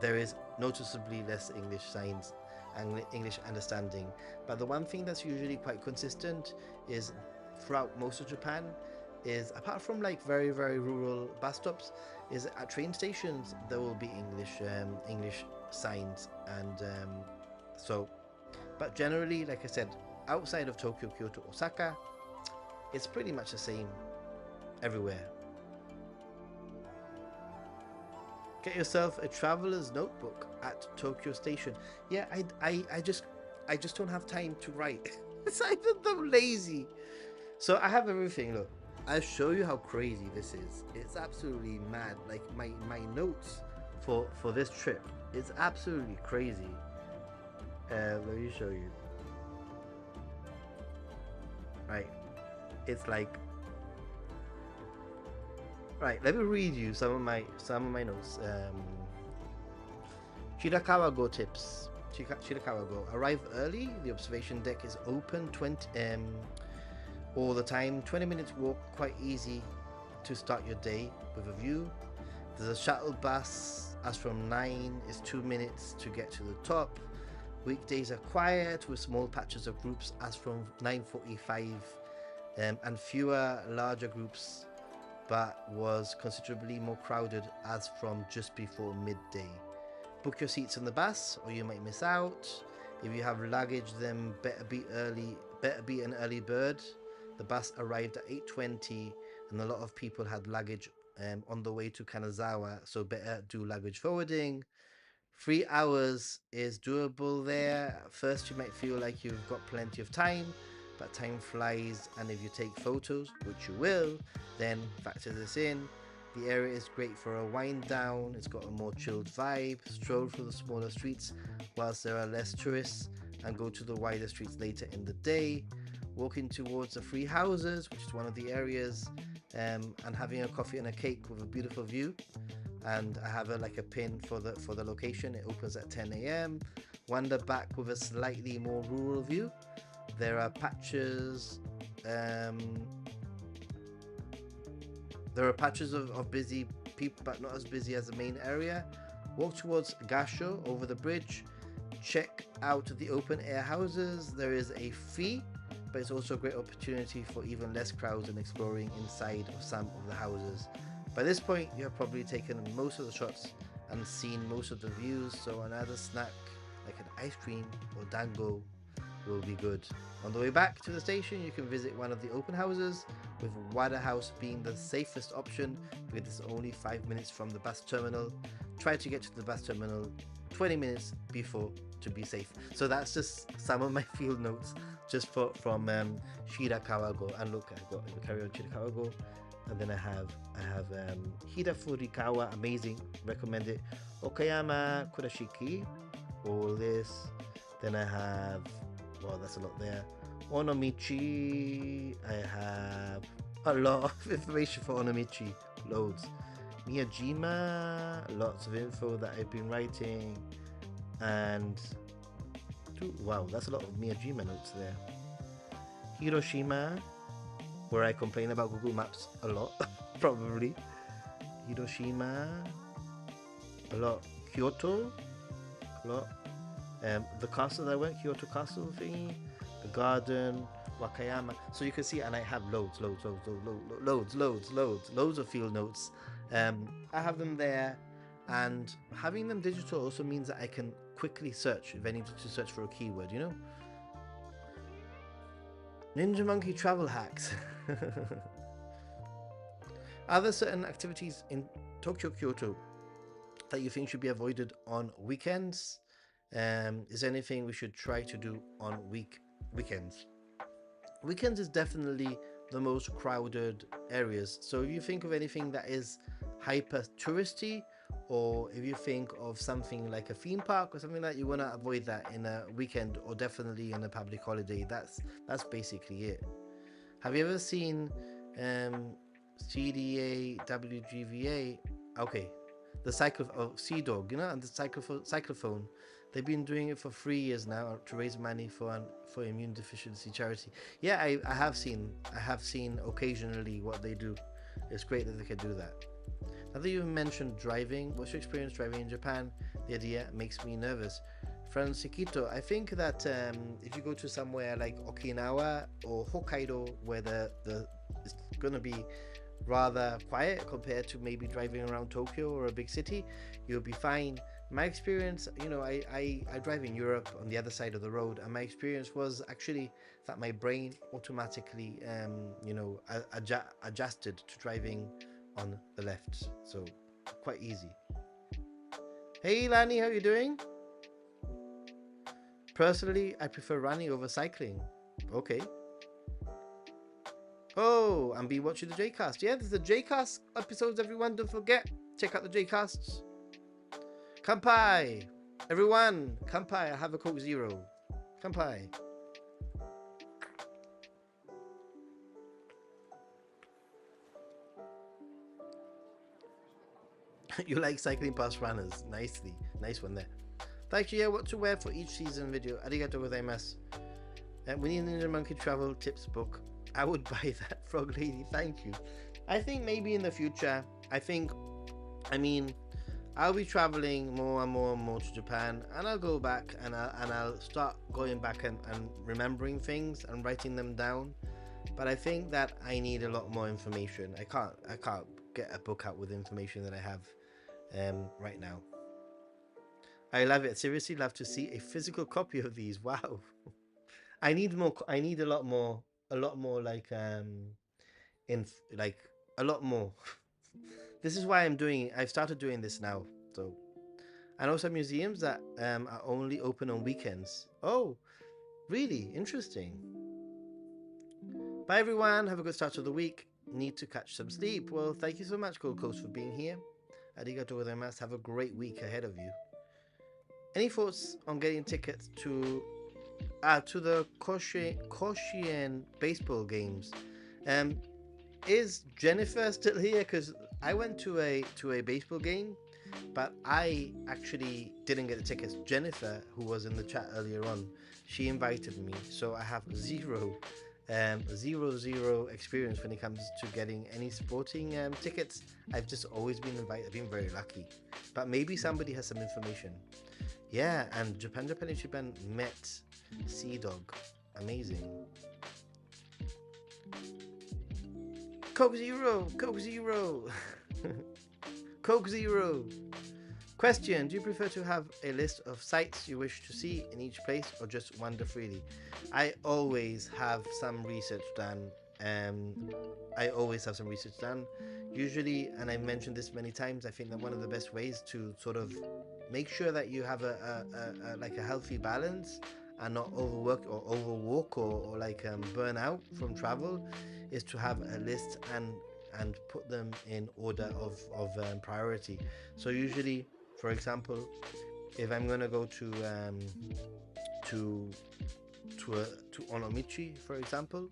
there is noticeably less English signs and English understanding. But the one thing that's usually quite consistent is throughout most of Japan is, apart from like very very rural bus stops, is at train stations there will be English signs, and so. But generally, like I said, outside of Tokyo, Kyoto, Osaka, it's pretty much the same everywhere. Get yourself a traveler's notebook at Tokyo Station. Yeah, I just don't have time to write. It's either I'm lazy. So I have everything. Look, I'll show you how crazy this is. It's absolutely mad. Like my notes for this trip, it's absolutely crazy. Let me show you. Right, it's like, right. Let me read you some of my notes. Shirakawa Go tips. Shirakawa Go. Arrive early. The observation deck is open 20 all the time. 20 minutes walk, quite easy to start your day with a view. There's a shuttle bus. As from 9 is 2 minutes to get to the top. Weekdays are quiet with small patches of groups as from 9:45, and fewer larger groups, but was considerably more crowded as from just before midday. Book your seats in the bus or you might miss out. If you have luggage, then better be an early bird. The bus arrived at 8:20 and a lot of people had luggage on the way to Kanazawa, so better do luggage forwarding. 3 hours is doable there. At first, you might feel like you've got plenty of time, but time flies, and if you take photos, which you will, then factor this in. The area is great for a wind down, it's got a more chilled vibe, stroll through the smaller streets whilst there are less tourists, and go to the wider streets later in the day. Walking towards the free houses, which is one of the areas, and having a coffee and a cake with a beautiful view. And I have like a pin for the location. It opens at 10 a.m. Wander back with a slightly more rural view. There are patches. There are patches of busy people, but not as busy as the main area. Walk towards Gasho over the bridge. Check out the open air houses. There is a fee, but it's also a great opportunity for even less crowds and exploring inside of some of the houses. By this point, you have probably taken most of the shots and seen most of the views, so another snack like an ice cream or dango will be good. On the way back to the station, you can visit one of the open houses, with Wada House being the safest option because it's only 5 minutes from the bus terminal. Try to get to the bus terminal 20 minutes before to be safe. So that's just some of my field notes just from Shirakawa-go. And look, I've got carry on Shirakawa-go, and then I have Hida Furikawa, amazing, recommend it. Okayama Kurashiki, all this. Then I have, well, that's a lot there. Onomichi, I have a lot of information for Onomichi, loads. Miyajima, lots of info that I've been writing, and wow, that's a lot of Miyajima notes there. Hiroshima, where I complain about Google Maps a lot, probably. Hiroshima, a lot. Kyoto, a lot. The castle that I went, Kyoto Castle thingy, the garden, Wakayama. So you can see, and I have loads of field notes. I have them there, and having them digital also means that I can quickly search if I need to search for a keyword, you know? Ninja Monkey travel hacks. Are there certain activities in Tokyo, Kyoto that you think should be avoided on weekends? Is there anything we should try to do on weekends? Weekends is definitely the most crowded areas. So if you think of anything that is hyper touristy, or if you think of something like a theme park or something like that, you want to avoid that in a weekend or definitely on a public holiday. That's basically it. Have you ever seen CDA WGVA? Okay, the cycle of Sea Dog, you know, and the cyclophone. They've been doing it for 3 years now to raise money for immune deficiency charity. Yeah, I have seen occasionally what they do. It's great that they can do that. Now that you've mentioned driving, what's your experience driving in Japan? The idea makes me nervous. Francisquito, I think that if you go to somewhere like Okinawa or Hokkaido, where it's going to be rather quiet compared to maybe driving around Tokyo or a big city, you'll be fine. My experience, you know, I drive in Europe on the other side of the road, and my experience was actually that my brain automatically, adjusted to driving on the left, so quite easy. Hey Lani, how you doing? Personally, I prefer running over cycling. Okay. Oh, and be watching the Jcast. Yeah, there's the Jcast episodes, everyone. Don't forget, check out the Jcasts. Kampai! Everyone, Kampai, I have a Coke Zero. Kampai. You like cycling past runners. Nicely. Nice one there. Thank you. Yeah, what to wear for each season video. Arigatou gozaimasu. We need a Ninja Monkey travel tips book. I would buy that, Frog Lady. Thank you. I think maybe in the future, I'll be traveling more and more to Japan, and I'll go back and I'll start going back and remembering things and writing them down. But I think that I need a lot more information. I can't get a book out with information that I have right now. I love it. Seriously, love to see a physical copy of these. Wow. I need more. I need a lot more like a lot more. This is why I've started doing this now. So, and also museums that are only open on weekends. Oh, really? Interesting. Bye, everyone. Have a good start to the week. Need to catch some sleep. Well, thank you so much, Gold Coast, for being here. Arigato gozaimasu. Have a great week ahead of you. Any thoughts on getting tickets to the Koshien baseball games? Um, is Jennifer still here? Because I went to a baseball game, but I actually didn't get the tickets. Jennifer, who was in the chat earlier on, she invited me, so I have zero experience when it comes to getting any sporting tickets. I've just always been invited. I've been very lucky, but maybe somebody has some information. Yeah, and Japan met Sea Dog. Amazing. Coke Zero, Coke Zero, Coke Zero. Question: do you prefer to have a list of sites you wish to see in each place, or just wander freely? I always have some research done. I always have some research done. Usually, and I've mentioned this many times, I think that one of the best ways to sort of make sure that you have a like a healthy balance and not overwork or overwalk or like burn out from travel is to have a list and put them in order of priority. So usually, for example, if I'm gonna go to to Onomichi, for example,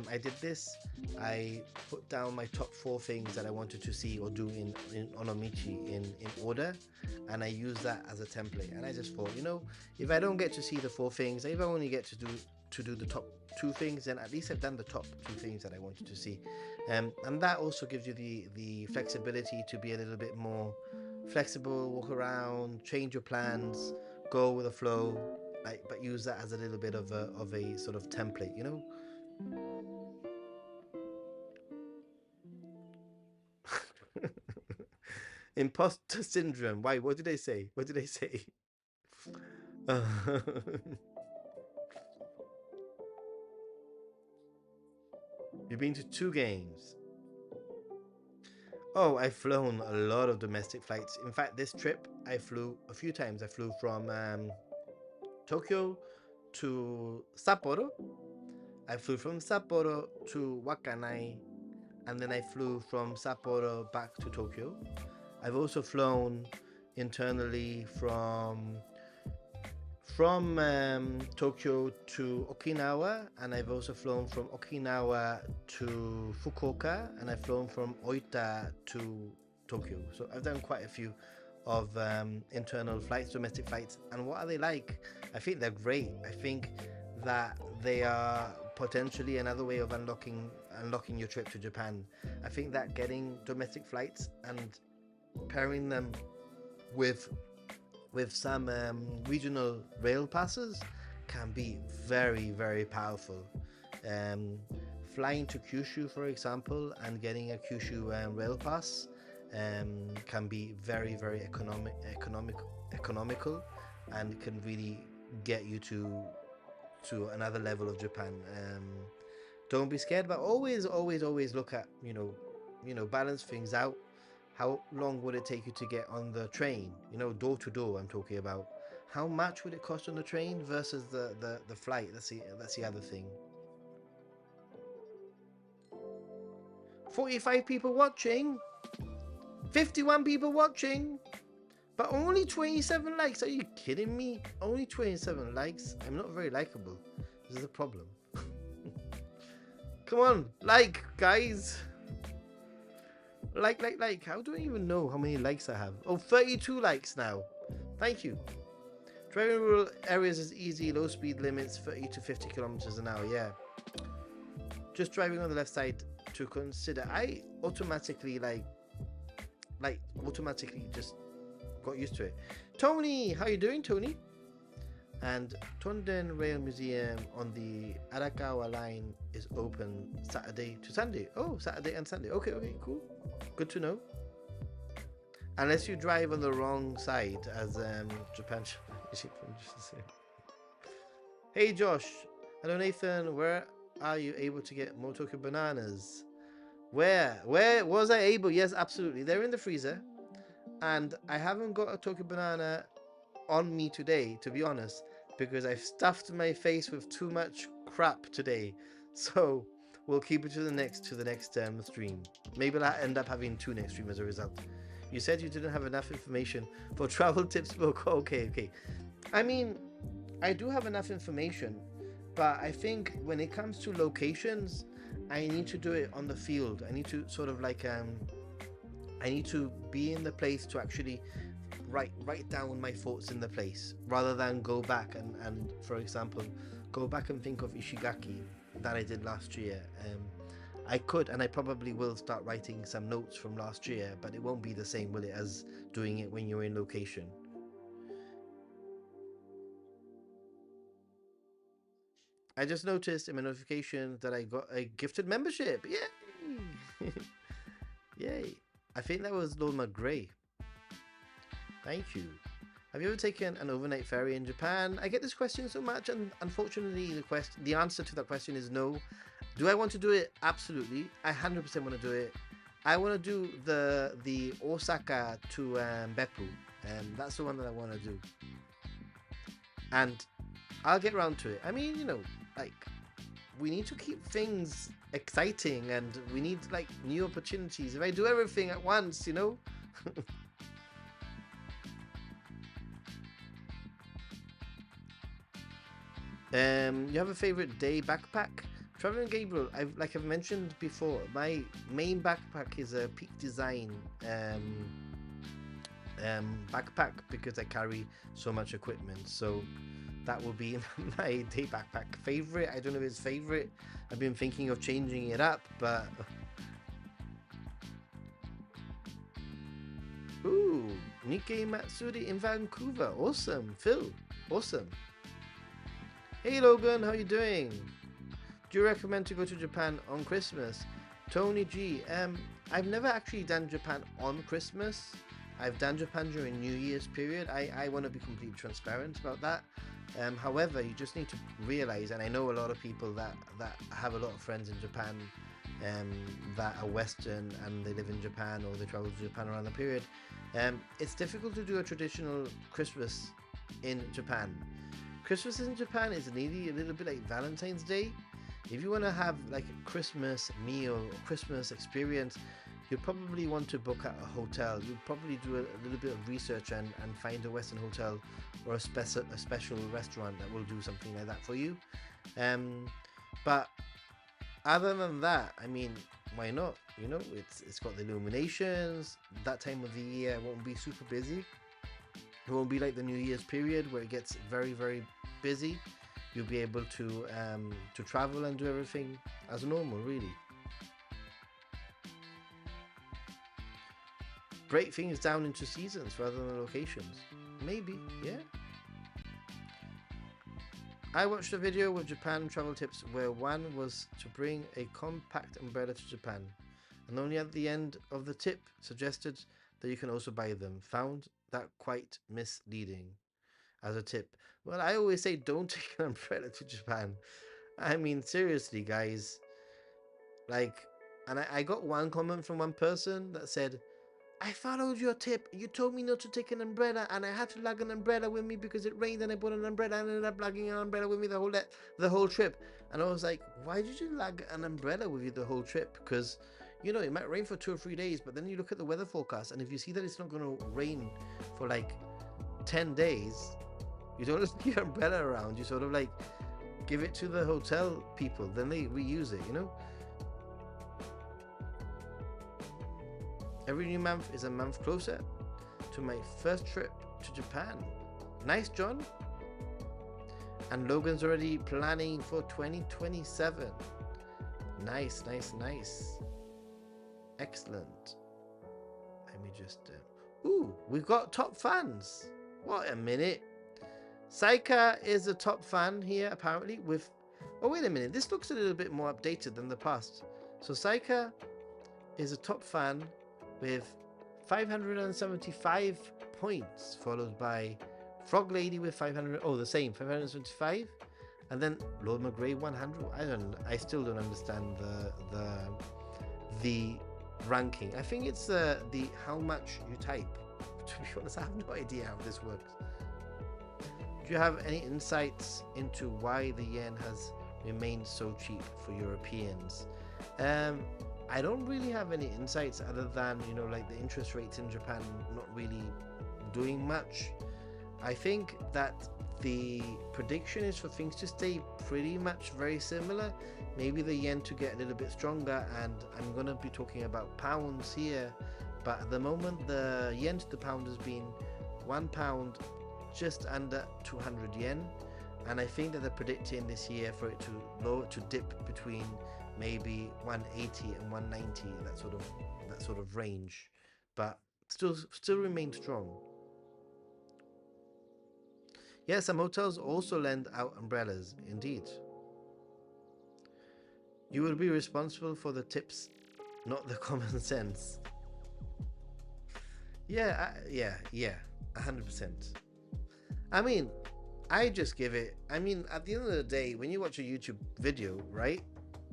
I did this. I put down my top 4 things that I wanted to see or do in Onomichi in order, and I use that as a template. And I just thought, if I don't get to see the 4 things, if I only get to do the top 2 things, then at least I've done the top 2 things that I wanted to see. And that also gives you the flexibility to be a little bit more flexible, walk around, change your plans, go with the flow, but use that as a little bit of a sort of template. Imposter syndrome. Why? What did they say? What did they say? You've been to 2 games. Oh, I've flown a lot of domestic flights. In fact, this trip I flew a few times. I flew from Tokyo to Sapporo. I flew from Sapporo to Wakanai, and then I flew from Sapporo back to Tokyo. I've also flown internally from Tokyo to Okinawa, and I've also flown from Okinawa to Fukuoka, and I've flown from Oita to Tokyo. So I've done quite a few of internal flights, domestic flights. And what are they like? I think they're great. I think that they are potentially another way of unlocking your trip to Japan. I think that getting domestic flights and pairing them with some regional rail passes can be very, very powerful. Flying to Kyushu, for example, and getting a Kyushu rail pass can be very, very economical, and can really get you to another level of Japan. Don't be scared, but always look at balance things out. How long would it take you to get on the train? Door to door, I'm talking about. How much would it cost on the train versus the flight? That's the other thing. 45 people watching, 51 people watching, but only 27 likes. Are you kidding me? Only 27 likes? I'm not very likable. This is a problem. Come on, guys. Like. How do I even know how many likes I have? Oh, 32 likes now. Thank you. Driving in rural areas is easy. Low speed limits, 30 to 50 kilometers an hour. Yeah. Just driving on the left side to consider. I automatically automatically just got used to it. Tony, how you doing, Tony? And Tonden Rail Museum on the Arakawa line is open Saturday to Sunday. Oh, Saturday and Sunday. Okay, cool. Good to know. Unless you drive on the wrong side, as Japan. Hey Josh, hello Nathan. Where are you able to get more Tokyo bananas? Where was I able? Yes, absolutely. They're in the freezer, and I haven't got a Tokyo banana on me today, to be honest, because I've stuffed my face with too much crap today. So We'll keep it to the next stream. Maybe I'll end up having two next stream as a result. You said you didn't have enough information for travel tips book. Okay, okay. I mean, I do have enough information, but I think when it comes to locations, I need to do it on the field. I need to sort of like I need to be in the place to actually write down my thoughts in the place rather than go back and for example go back and think of Ishigaki that I did last year. I could and I probably will start writing some notes from last year, but it won't be the same, will it, as doing it when you're in location. I just noticed in my notification that I got a gifted membership. Yay! Yay! I think that was Lord McGray. Thank you. Have you ever taken an overnight ferry in Japan? I get this question so much, and unfortunately, the answer to that question is no. Do I want to do it? Absolutely. I 100% want to do it. I want to do the Osaka to Beppu. That's the one that I want to do. And I'll get around to it. I mean, you know, like, we need to keep things exciting and we need, like, new opportunities. If I do everything at once, you know? You have a favorite day backpack? Traveling Gabriel, I've mentioned before, my main backpack is a Peak Design backpack because I carry so much equipment. So that will be my day backpack. Favorite? I don't know if it's favorite. I've been thinking of changing it up, but ooh, Nikkei Matsuri in Vancouver. Awesome, Phil. Awesome. Hey Logan, how you doing? Do you recommend to go to Japan on Christmas? Tony G, I've never actually done Japan on Christmas. I've done Japan during New Year's period. I want to be completely transparent about that. However, you just need to realize, and I know a lot of people that have a lot of friends in Japan that are Western and they live in Japan or they travel to Japan around the period. It's difficult to do a traditional Christmas in Japan. Christmas in Japan is nearly a little bit like Valentine's Day. If you want to have like a Christmas meal or Christmas experience, you'd probably want to book at a hotel. You'd probably do a little bit of research and find a Western hotel or a special restaurant that will do something like that for you. But other than that, I mean, why not? You know, it's got the illuminations. That time of the year won't be super busy. It won't be like the New Year's period where it gets very, very busy. You'll be able to travel and do everything as normal, really. Break things down into seasons rather than locations. Maybe, yeah. I watched a video with Japan travel tips where one was to bring a compact umbrella to Japan, and only at the end of the tip suggested that you can also buy them. Found that quite misleading as a tip. Well, I always say don't take an umbrella to Japan. I mean, seriously, guys. Like, and I got one comment from one person that said, I followed your tip. You told me not to take an umbrella, and I had to lug an umbrella with me because it rained, and I bought an umbrella and ended up lugging an umbrella with me the whole trip. And I was like, why did you lug an umbrella with you the whole trip? Because, you know, it might rain for 2 or 3 days, but then you look at the weather forecast, and if you see that it's not going to rain for like 10 days, you don't just keep your umbrella around. You sort of like give it to the hotel people, then they reuse it, you know? Every new month is a month closer to my first trip to Japan. Nice, John. And Logan's already planning for 2027. Nice, nice, nice. Excellent. Let me just... Ooh, we've got top fans. What a minute. Saika is a top fan here, apparently, with... Oh, wait a minute. This looks a little bit more updated than the past. So Saika is a top fan with 575 points, followed by Frog Lady with 500. Oh, the same, 575, and then Lord McGray 100. I still don't understand the ranking. I think it's the how much you type. To be honest, I have no idea how this works. Do you have any insights into why the yen has remained so cheap for Europeans? Um, I don't really have any insights other than, like the interest rates in Japan not really doing much. I think that the prediction is for things to stay pretty much very similar. Maybe the yen to get a little bit stronger, and I'm going to be talking about pounds here. But at the moment, the yen to the pound has been £1 just under 200 yen. And I think that they're predicting this year for it to lower to dip between maybe 180 and 190, that sort of range, but still remain strong. Yeah, some hotels also lend out umbrellas, indeed. You will be responsible for the tips, not the common sense. Yeah, 100%. I mean, I just give it. I mean, at the end of the day, when you watch a YouTube video, right,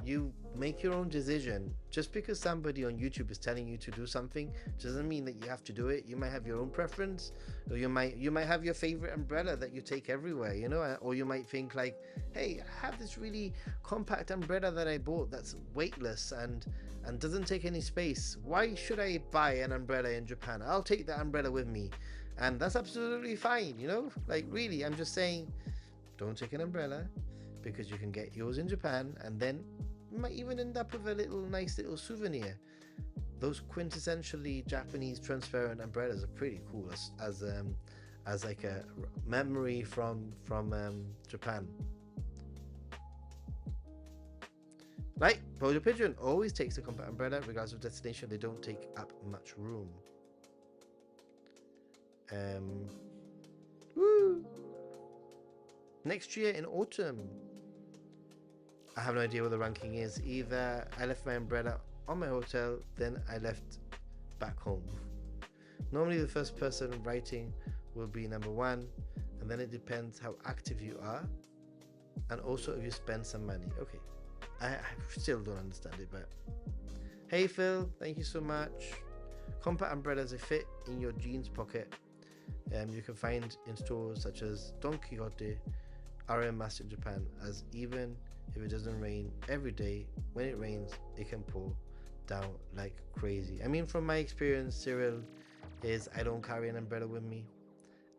you make your own decision. Just because somebody on YouTube is telling you to do something doesn't mean that you have to do it. You might have your own preference, or you might have your favorite umbrella that you take everywhere, or you might think like, hey, I have this really compact umbrella that I bought that's weightless and doesn't take any space. Why should I buy an umbrella in Japan? I'll take that umbrella with me. And that's absolutely fine, like really, I'm just saying, don't take an umbrella, because you can get yours in Japan, and then you might even end up with a nice little souvenir. Those quintessentially Japanese transparent umbrellas are pretty cool as like a memory from Japan. Like Bodo Pigeon always takes a compact umbrella regardless of destination. They don't take up much room. Woo! Next year in autumn. I have no idea what the ranking is either. I left my umbrella on my hotel, then I left back home. Normally the first person writing will be number one, and then it depends how active you are, and also if you spend some money. Okay, I still don't understand it, but hey Phil, thank you so much. Compact umbrellas, they fit in your jeans pocket. You can find in stores such as Don Quixote, RM Master in Japan, as even if it doesn't rain every day, when it rains, it can pour down like crazy. I mean, from my experience, Cyril, is I don't carry an umbrella with me.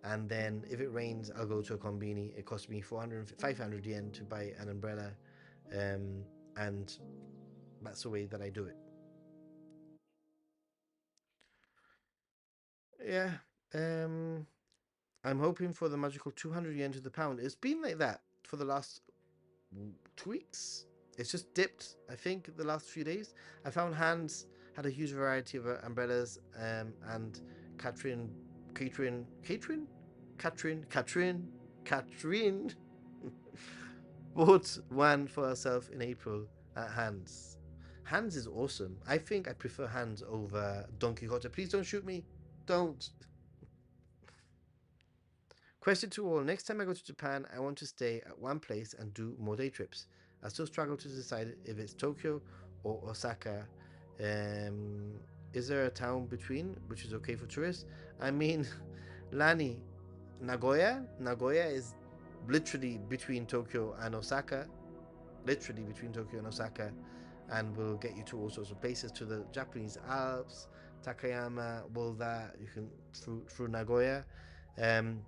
And then if it rains, I'll go to a konbini. It costs me 500 yen to buy an umbrella. And that's the way that I do it. Yeah. I'm hoping for the magical 200 yen to the pound. It's been like that for the last 2 weeks. It's just dipped, I think, the last few days. I found Hans had a huge variety of umbrellas, and Catherine, Catherine, Catherine, Catherine, Catherine, Catherine bought one for herself in April at Hans. Hans is awesome. I think I prefer Hans over Don Quixote. Please don't shoot me. Don't. Question to all. Next time I go to Japan, I want to stay at one place and do more day trips. I still struggle to decide if it's Tokyo or Osaka. Um, is there a town between which is okay for tourists? I mean, Lani, Nagoya? Nagoya is literally between Tokyo and Osaka. Literally between Tokyo and Osaka. And will get you to all sorts of places, to the Japanese Alps, Takayama, all that. You can through Nagoya. Um,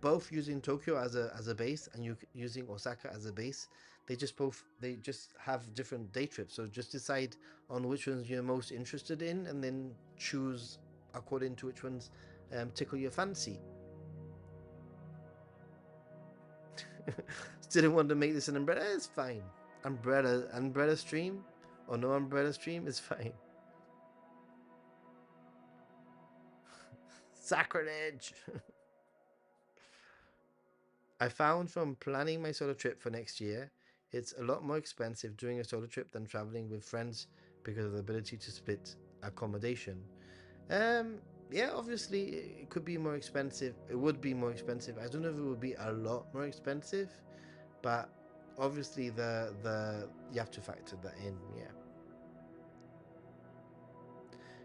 both using Tokyo as a base, and you using Osaka as a base. They just have different day trips. So just decide on which ones you're most interested in, and then choose according to which ones tickle your fancy. Still want to make this an umbrella? It's fine. Umbrella stream or no umbrella stream is fine. Sacrilege. I found from planning my solo trip for next year, it's a lot more expensive doing a solo trip than traveling with friends because of the ability to split accommodation. Um, yeah, obviously it could be more expensive. It would be more expensive. I don't know if it would be a lot more expensive, but obviously the you have to factor that in. Yeah.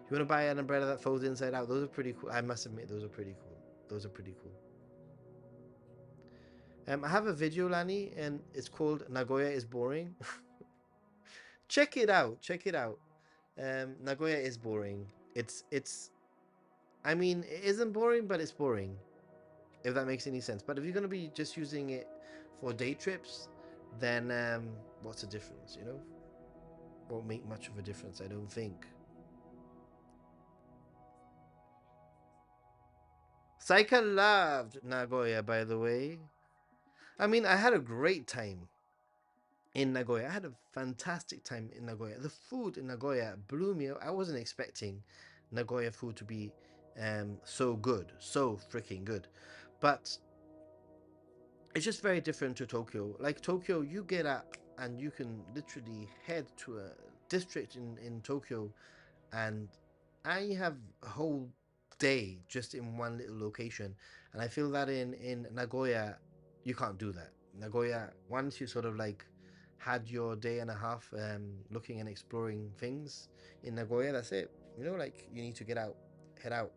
You want to buy an umbrella that folds inside out? Those are pretty cool. I must admit, those are pretty cool. Those are pretty cool. I have a video, Lani, and it's called Nagoya is Boring. Check it out. Check it out. Nagoya is boring. It's. I mean, it isn't boring, but it's boring. If that makes any sense. But if you're gonna be just using it for day trips, then what's the difference? You know, won't make much of a difference. I don't think. Saika loved Nagoya, by the way. I mean, I had a great time in Nagoya. I had a fantastic time in Nagoya. The food in Nagoya blew me. I wasn't expecting Nagoya food to be so good, so freaking good. But it's just very different to Tokyo. Like Tokyo, you get up and you can literally head to a district in Tokyo, and I have a whole day just in one little location. And I feel that in Nagoya, you can't do that. Nagoya, once you sort of like had your day and a half looking and exploring things in Nagoya, that's it. You know, like you need to get out, head out.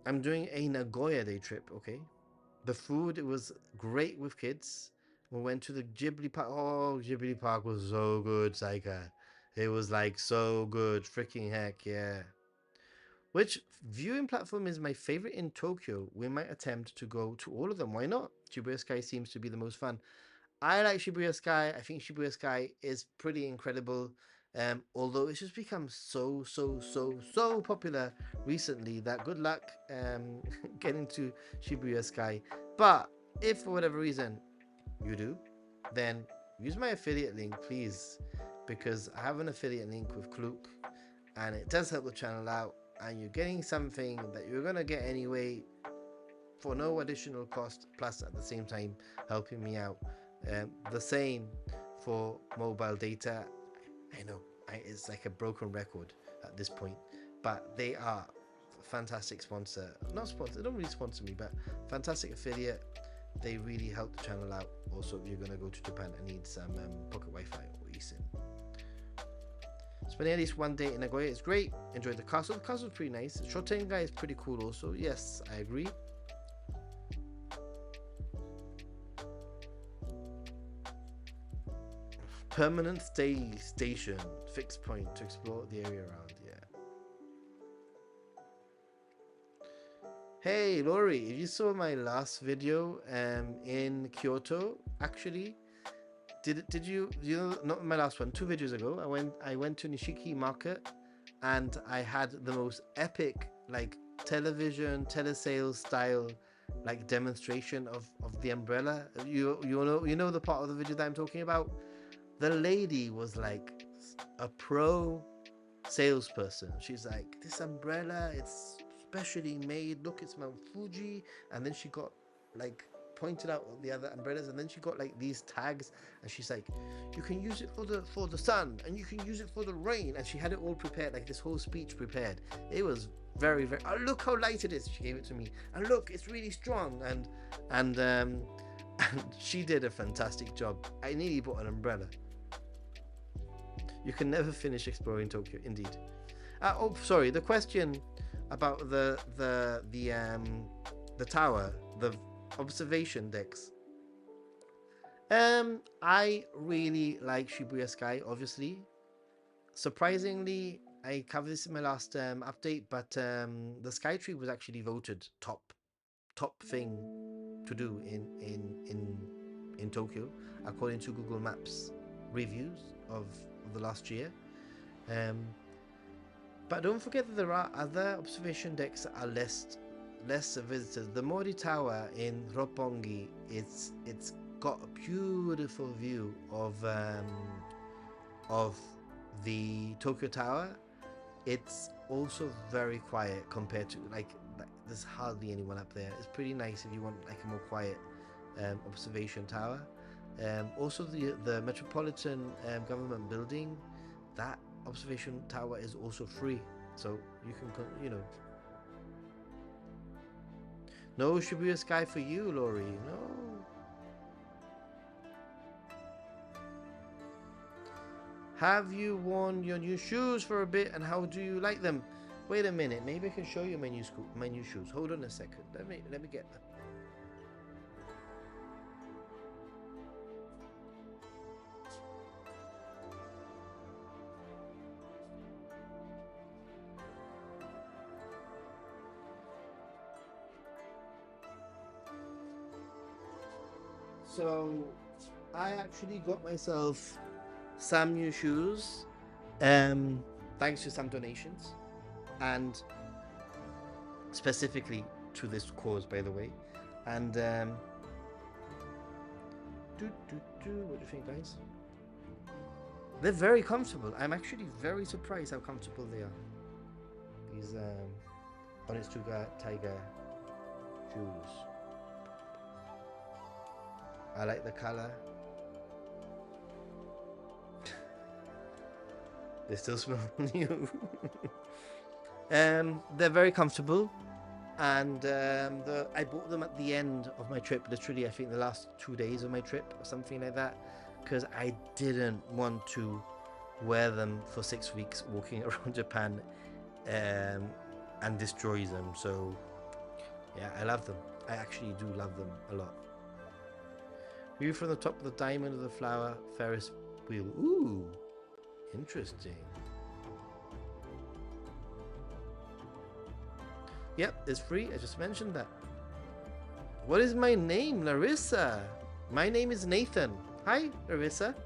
I'm doing a Nagoya day trip, okay? The food, it was great with kids. We went to the Ghibli Park. Oh, Ghibli Park was so good, Saika. It was like so good. Freaking heck, yeah. Which viewing platform is my favorite in Tokyo? We might attempt to go to all of them. Why not? Shibuya Sky seems to be the most fun. I like Shibuya Sky. I think Shibuya Sky is pretty incredible. Although it's just become so popular recently that good luck getting to Shibuya Sky. But if for whatever reason you do, then use my affiliate link, please, because I have an affiliate link with Klook, and it does help the channel out. And you're getting something that you're gonna get anyway for no additional cost, plus at the same time helping me out. The same for mobile data. I know it's like a broken record at this point, but they are a fantastic sponsor. Not sponsor, they don't really sponsor me, but fantastic affiliate. They really help the channel out. Also, if you're gonna go to Japan and need some pocket Wi-Fi or eSIM. Spending at least one day in Nagoya is great. Enjoyed the castle. The castle is pretty nice. Shotengai is pretty cool also. Yes, I agree. Permanent stay station, fixed point to explore the area around. Yeah. Hey, Lori, if you saw my last video in Kyoto, actually, did you know, not my last one, 2 videos ago, I went to Nishiki Market, and I had the most epic like television telesales style like demonstration of the umbrella. You know the part of the video that I'm talking about. The lady was like a pro salesperson. She's like, this umbrella, it's specially made. Look, it's Mount Fuji. And then she got like pointed out the other umbrellas, and then she got like these tags, and she's like, you can use it for the sun, and you can use it for the rain. And she had it all prepared, like this whole speech prepared. It was very. Oh, look how light it is. She gave it to me, and look, it's really strong. And and she did a fantastic job. I nearly bought an umbrella. You can never finish exploring Tokyo, indeed. Oh, sorry. The question about the tower, the observation decks. I really like Shibuya Sky. Obviously, surprisingly, I covered this in my last update, but the Skytree was actually voted top thing to do in Tokyo, according to Google Maps reviews of the last year. But don't forget that there are other observation decks that are less visitors. The Mori Tower in Roppongi, it's got a beautiful view of the Tokyo Tower. It's also very quiet compared to like there's hardly anyone up there. It's pretty nice if you want like a more quiet observation tower. Also the Metropolitan Government Building, that observation tower is also free, so you can no Shibuya Sky for you, Lori. No. Have you worn your new shoes for a bit, and how do you like them? Wait a minute, maybe I can show you my new shoes. Hold on a second. Let me get them. So I actually got myself some new shoes, thanks to some donations, and specifically to this cause, by the way. And what do you think, guys? They're very comfortable. I'm actually very surprised how comfortable they are. These Onitsuga Tiger shoes. I like the color. They still smell new. They're very comfortable, and I bought them at the end of my trip. Literally, I think the last 2 days of my trip or something like that, because I didn't want to wear them for 6 weeks walking around Japan, and destroy them. So yeah, I love them. I actually do love them a lot. View from the top of the diamond of the flower Ferris wheel. Ooh, interesting. Yep, it's free. I just mentioned that. What is my name? Larissa. My name is Nathan. Hi, Larissa.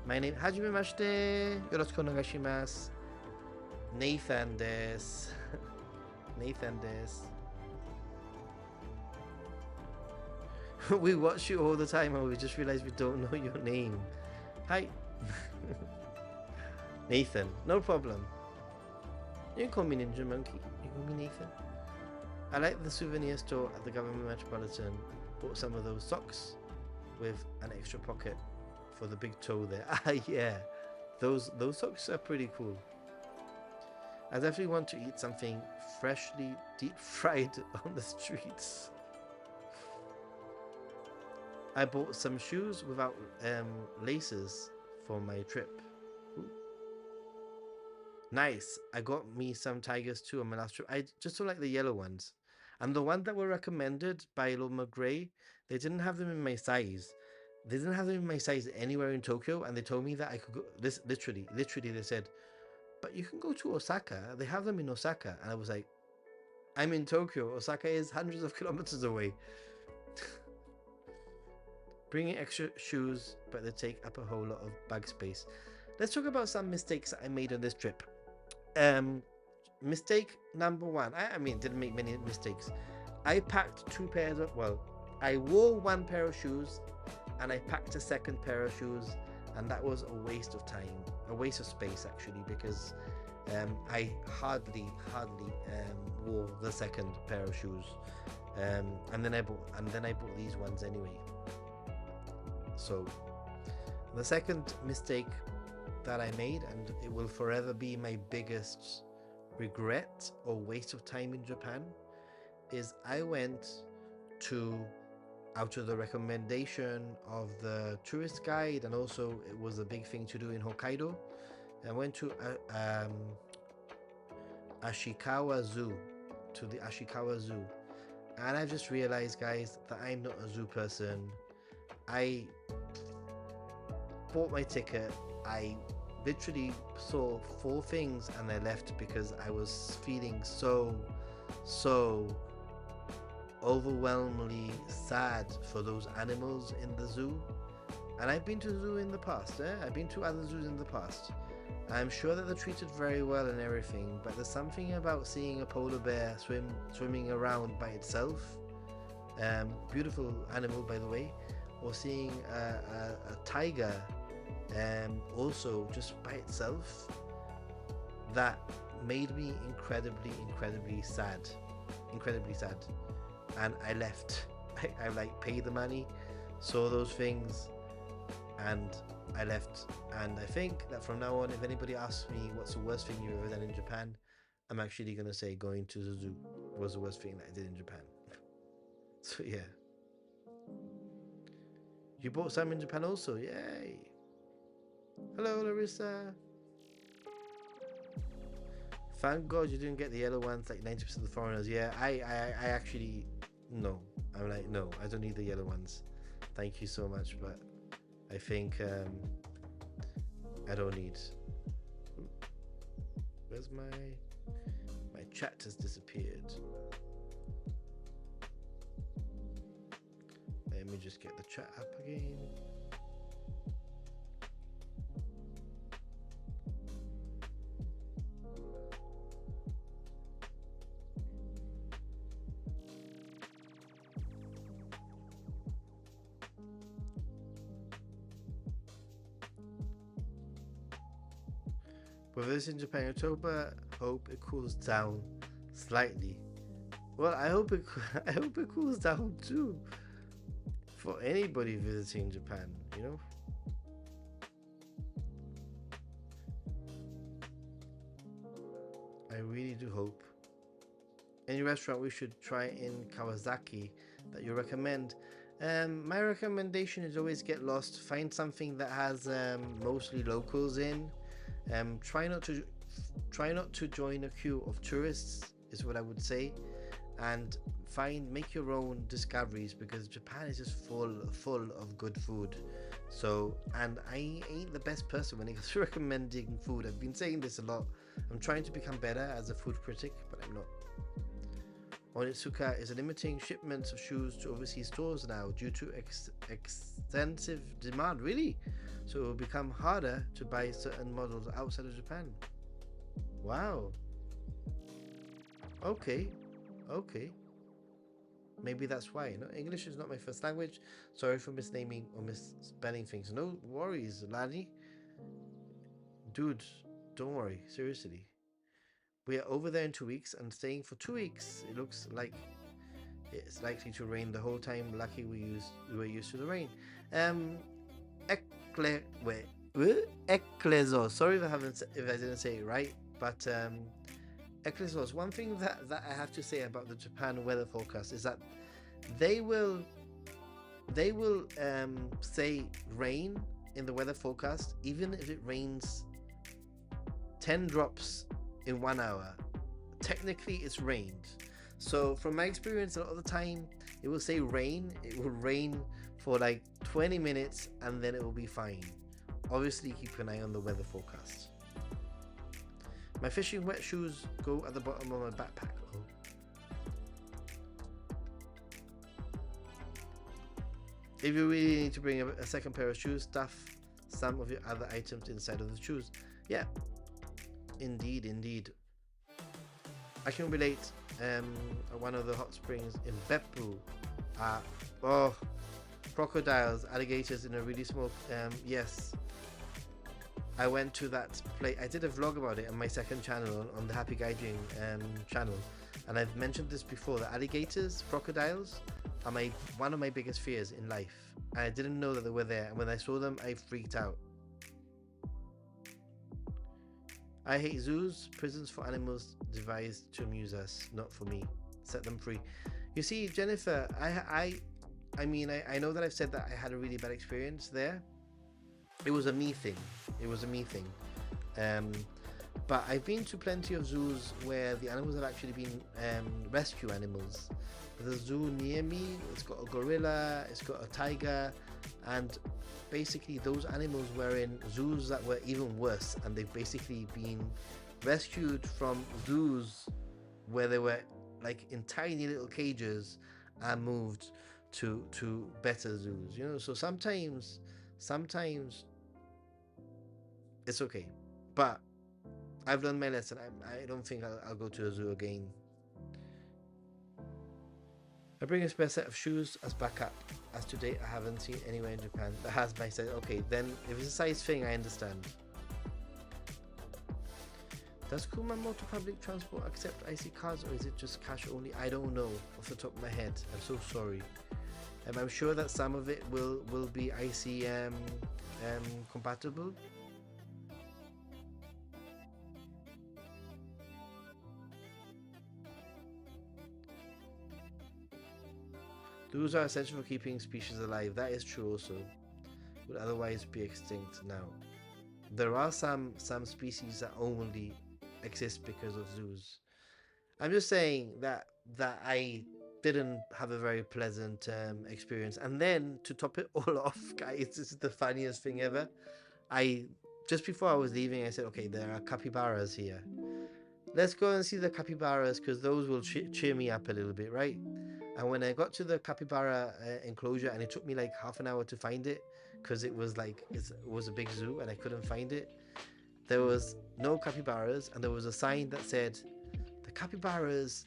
My name, hajimemashite. Yoroshiku onegaishimasu. Nathan desu. Nathan desu. We watch you all the time and we just realized we don't know your name. Hi. Nathan, no problem. You can call me Ninja Monkey. You can call me Nathan. I like the souvenir store at the Government Metropolitan. Bought some of those socks with an extra pocket for the big toe there. Ah, yeah. Those socks are pretty cool. I definitely want to eat something freshly deep fried on the streets. I bought some shoes without laces for my trip. Ooh. Nice. I got me some tigers too on my last trip. I just don't like the yellow ones. And the ones that were recommended by Lord McGray, they didn't have them in my size. They didn't have them in my size anywhere in Tokyo, and they told me that I could go. This literally, they said, but you can go to Osaka. They have them in Osaka, and I was like, I'm in Tokyo. Osaka is hundreds of kilometers away. Bringing extra shoes, but they take up a whole lot of bag space. Let's talk about some mistakes that I made on this trip. Mistake number one. I mean, didn't make many mistakes. I packed two pairs of, well, I wore one pair of shoes and I packed a second pair of shoes, and that was a waste of time, a waste of space actually, because I hardly wore the second pair of shoes, and then I bought these ones anyway. So the second mistake that I made, and it will forever be my biggest regret or waste of time in Japan, is I went to, out of the recommendation of the tourist guide, and also it was a big thing to do in Hokkaido, I went to Ashikawa Zoo, to the Ashikawa Zoo, and I just realized, guys, that I'm not a zoo person. I bought my ticket, I literally saw 4 things and I left because I was feeling so overwhelmingly sad for those animals in the zoo. And I've been to the zoo in the past, I've been to other zoos in the past. I'm sure that they're treated very well and everything, but there's something about seeing a polar bear swimming around by itself, beautiful animal by the way, or seeing a tiger also just by itself, that made me incredibly sad, and I left. I like paid the money, saw those things, and I left. And I think that from now on, if anybody asks me what's the worst thing you've ever done in Japan, I'm actually gonna say going to the zoo was the worst thing that I did in Japan. So yeah. You bought some in Japan also, yay! Hello, Larissa. Thank God you didn't get the yellow ones like 90% of the foreigners. Yeah, I actually, no. I'm like, no, I don't need the yellow ones. Thank you so much, but I think I don't need. Where's my chat has disappeared. me just get the chat up again. With this in Japan in October, hope it cools down slightly. Well, I hope it I hope it cools down too for anybody visiting Japan, you know? I really do hope. Any restaurant we should try in Kawasaki that you recommend? My recommendation is always get lost. Find something that has mostly locals in. Try not to join a queue of tourists. Is what I would say, and make your own discoveries because Japan is just full of good food. So, and I ain't the best person when it comes to recommending food. I've been saying this a lot. I'm trying to become better as a food critic, but I'm not. Onitsuka is limiting shipments of shoes to overseas stores now due to extensive demand. Really? So it will become harder to buy certain models outside of Japan. Wow. Okay. Maybe that's why. No, English is not my first language. Sorry for misnaming or misspelling things. No worries, laddie. Dude, don't worry. Seriously. We are over there in 2 weeks and staying for 2 weeks. It looks like it's likely to rain the whole time. Lucky we were used to the rain. Eklezo. Sorry if I didn't say it right, but Eklezo. One thing that I have to say about the Japan weather forecast is that they will say rain in the weather forecast even if it rains 10 drops in 1 hour. Technically it's rained. So from my experience, a lot of the time it will say rain. It will rain for like 20 minutes and then it will be fine. Obviously keep an eye on the weather forecast. My fishing wet shoes go at the bottom of my backpack. Oh. If you really need to bring a second pair of shoes, stuff some of your other items inside of the shoes. Yeah, indeed. I can relate. One of the hot springs in Beppu. Crocodiles, alligators in a really small. Yes, I went to that place. I did a vlog about it on my second channel, on the Happy Gaijin channel, and I've mentioned this before. The alligators, crocodiles, are one of my biggest fears in life. And I didn't know that they were there, and when I saw them, I freaked out. I hate zoos, prisons for animals devised to amuse us, not for me. Set them free. You see, Jennifer, I mean, I know that I've said that I had a really bad experience there. It was a me thing. But I've been to plenty of zoos where the animals have actually been rescue animals. There's a zoo near me, it's got a gorilla, it's got a tiger, and basically those animals were in zoos that were even worse, and they've basically been rescued from zoos where they were like in tiny little cages and moved to better zoos, you know. So sometimes it's okay, but I've learned my lesson. I don't think I'll go to a zoo again. I bring a spare set of shoes as backup, as to date I haven't seen anywhere in Japan that has my size. Okay, then if it's a size thing, I understand. Does Kumamoto public transport accept IC cards, or is it just cash only? I don't know off the top of my head. I'm so sorry. I'm sure that some of it will be IC compatible. Those are essential for keeping species alive. That is true also. Would otherwise be extinct now. There are some species that only exist because of zoos. I'm just saying that I didn't have a very pleasant experience. And then to top it all off, guys, this is the funniest thing ever. Just before I was leaving, I said, okay, there are capybaras here. Let's go and see the capybaras because those will cheer me up a little bit, right? And when I got to the capybara enclosure, and it took me like half an hour to find it because it was like it was a big zoo and I couldn't find it. There was no capybaras, and there was a sign that said the capybaras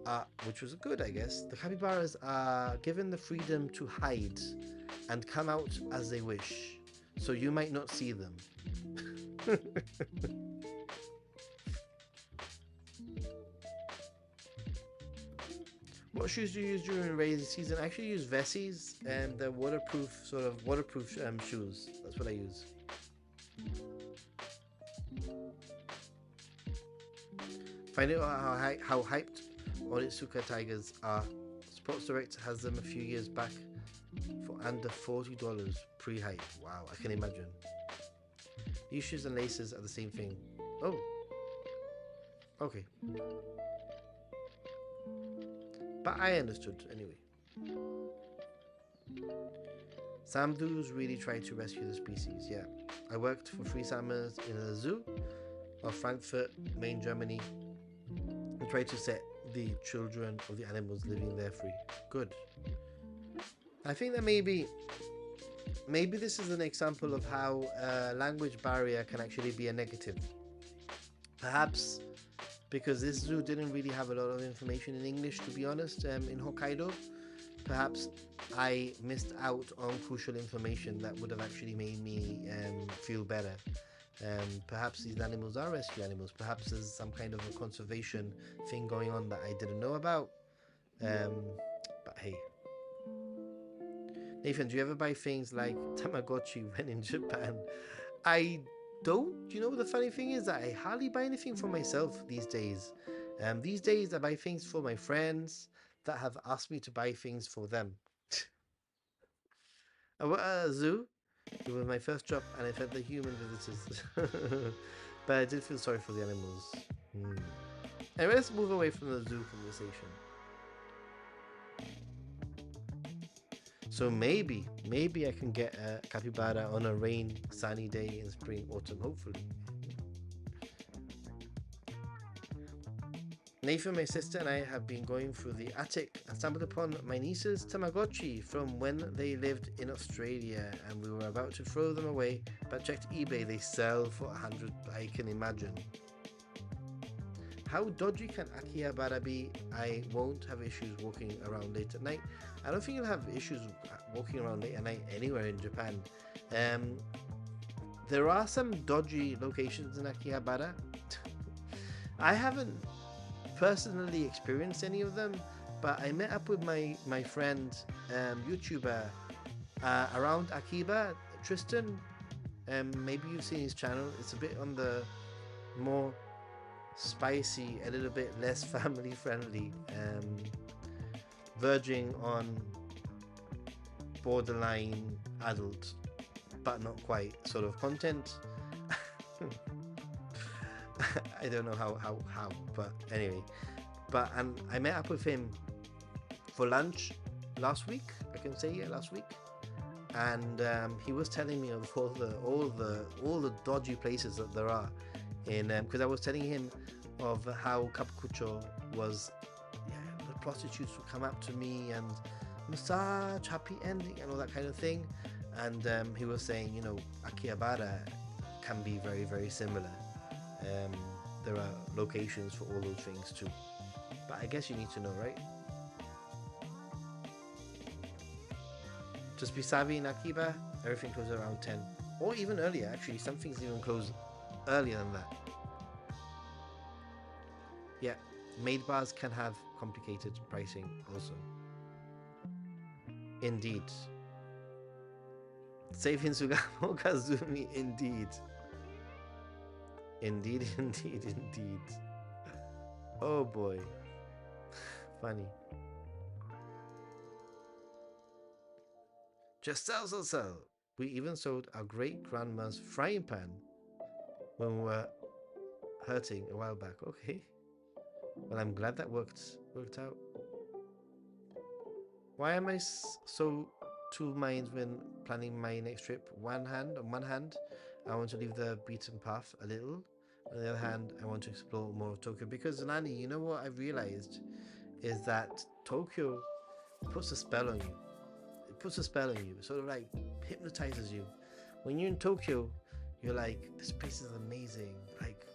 are, which was good, I guess. The capybaras are given the freedom to hide and come out as they wish, so you might not see them. What shoes do you use during rainy season? I actually use Vessies, and they're waterproof, sort of waterproof shoes. That's what I use. Find out how hyped Onitsuka Tigers are. Sports Direct has them a few years back for under $40 pre-hype. Wow, I can imagine. These shoes and laces are the same thing. Oh, okay. But I understood anyway. Samdus really tried to rescue the species, yeah. I worked for 3 summers in a zoo of Frankfurt, Main, Germany, and tried to set the children of the animals living there free. Good. I think that maybe this is an example of how a language barrier can actually be a negative. Perhaps because this zoo didn't really have a lot of information in English, to be honest, in Hokkaido. Perhaps I missed out on crucial information that would have actually made me feel better. Perhaps these animals are rescue animals. Perhaps there's some kind of a conservation thing going on that I didn't know about. But hey. Nathan, do you ever buy things like Tamagotchi when in Japan? I don't. You know, the funny thing is that I hardly buy anything for myself these days. These days I buy things for my friends that have asked me to buy things for them. I went at a zoo. It was my first job, and I fed the human visitors. But I did feel sorry for the animals. Anyway, let's move away from the zoo conversation. So maybe I can get a capybara on a rain, sunny day in spring, autumn, hopefully. Nathan, my sister, and I have been going through the attic and stumbled upon my niece's Tamagotchi from when they lived in Australia, and we were about to throw them away, but checked eBay, they sell for 100, I can imagine. How dodgy can Akihabara be? I won't have issues walking around late at night. I don't think you'll have issues walking around late at night anywhere in Japan. There are some dodgy locations in Akihabara. I haven't personally experienced any of them, but I met up with my friend, YouTuber, around Akiba, Tristan. Maybe you've seen his channel. It's a bit on the more spicy, a little bit less family friendly, verging on borderline adult, but not quite sort of content. I don't know how, but anyway. And I met up with him for lunch last week. I can say last week, and he was telling me of all the dodgy places that there are in because I was telling him of how Kabukicho was, the prostitutes would come up to me and massage, happy ending, and all that kind of thing. And he was saying, Akihabara can be very, very similar. There are locations for all those things too. But I guess you need to know, right? Just be savvy in Akiba, everything closes around 10. Or even earlier, actually. Some things even close earlier than that. Yeah, maid bars can have complicated pricing also. Indeed. Safe in Sugamo Kazumi, indeed. Indeed. Oh boy. Funny. Just sell. We even sold our great grandma's frying pan when we were hurting a while back. Okay. Well, I'm glad that worked out. Why am I so two minds when planning my next trip? On one hand, I want to leave the beaten path a little. On the other hand, I want to explore more of Tokyo. Because, Nani, you know what I've realized is that Tokyo puts a spell on you. It puts a spell on you. It sort of like hypnotizes you. When you're in Tokyo, you're like, this place is amazing. Like,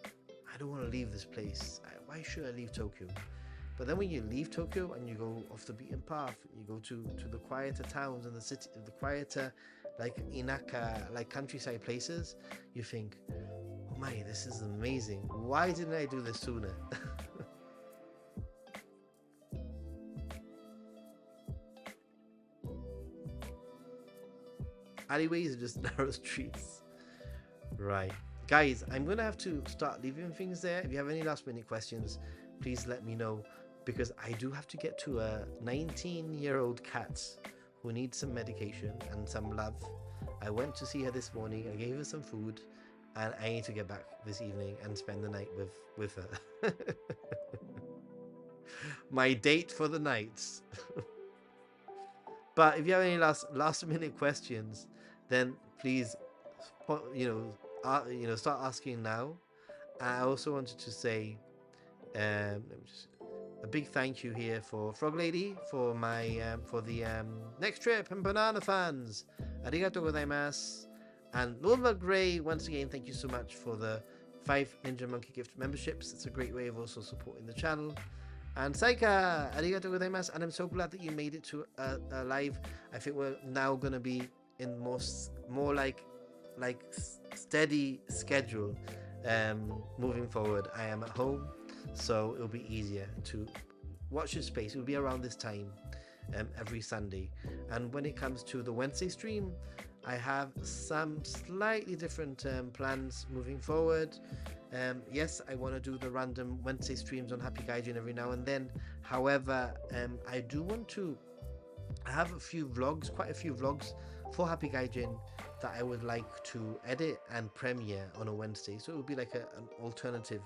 I don't want to leave this place. Why should I leave Tokyo? But then when you leave Tokyo and you go off the beaten path, you go to the quieter towns and the city, the quieter, like inaka, like countryside places, you think, oh my, this is amazing. Why didn't I do this sooner? Alleyways are just narrow streets. Right. Guys, I'm going to have to start leaving things there. If you have any last minute questions, please let me know, because I do have to get to a 19-year-old cat who needs some medication and some love. I went to see her this morning. I gave her some food, and I need to get back this evening and spend the night with her. My date for the night. But if you have any last minute questions, then please, start asking now. I also wanted to say, a big thank you here for Frog Lady for the next trip, and Banana fans. Arigatou gozaimasu. And Norma Gray, once again, thank you so much for the 5 Ninja Monkey gift memberships. It's a great way of also supporting the channel. And Saika, arigatou gozaimasu. And I'm so glad that you made it to a live. I think we're now going to be in more like steady schedule moving forward. I am at home, so it'll be easier to watch your space. It'll be around this time every Sunday. And when it comes to the Wednesday stream, I have some slightly different plans moving forward. Yes, I want to do the random Wednesday streams on Happy Gaijin every now and then. However, I do want to have quite a few vlogs for Happy Gaijin that I would like to edit and premiere on a Wednesday. So it would be like an alternative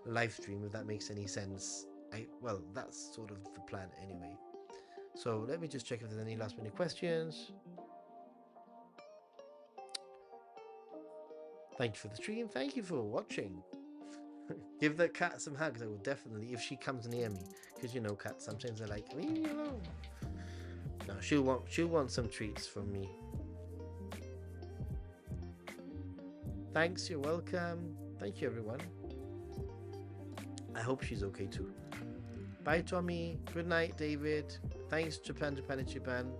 live stream, if that makes any sense. Well, that's sort of the plan anyway. So let me just check if there's any last minute questions. Thank you for the stream. Thank you for watching. Give the cat some hugs. I will definitely, if she comes near me, because you know cats sometimes they're like, leave me alone. No, she'll want some treats from me. Thanks, you're welcome. Thank you, everyone. I hope she's okay too. Bye, Tommy. Good night, David. Thanks, Japan.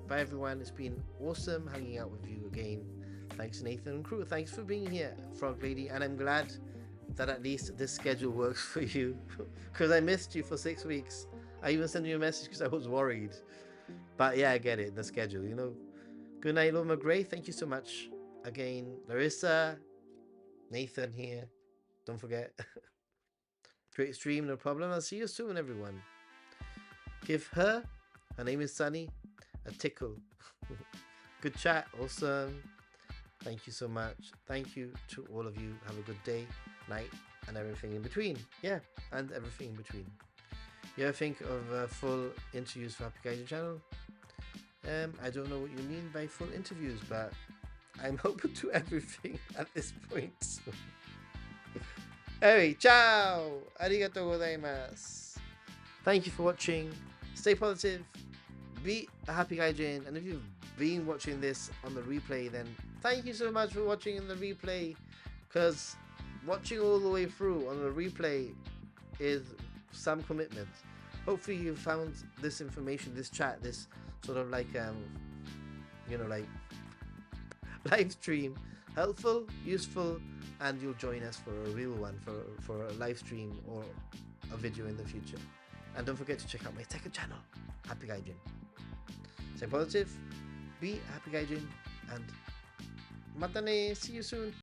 Bye, everyone. It's been awesome hanging out with you again. Thanks, Nathan and crew. Thanks for being here, Frog Lady. And I'm glad that at least this schedule works for you, because I missed you for 6 weeks. I even sent you a message because I was worried. But yeah, I get it. The schedule, you know. Good night, Loma Gray. Thank you so much. Again, Larissa, Nathan here. Don't forget. Great stream, no problem. I'll see you soon, everyone. Give her name is Sunny, a tickle. Good chat. Awesome. Thank you so much. Thank you to all of you. Have a good day, night, and everything in between. Yeah, and everything in between. You ever think of full interviews for Happy Gaijin channel? I don't know what you mean by full interviews, but I'm open to everything at this point. Anyway, ciao! Arigatou gozaimasu. Thank you for watching. Stay positive. Be a Happy Gaijin. And if you've been watching this on the replay, then thank you so much for watching in the replay. Because watching all the way through on the replay is some commitment. Hopefully you found this information, this chat, this sort of like like live stream helpful, useful, and you'll join us for a real one, for a live stream or a video in the future. And don't forget to check out my second channel, Happy Gaijin. Stay positive, be Happy Gaijin, and mata ne, see you soon.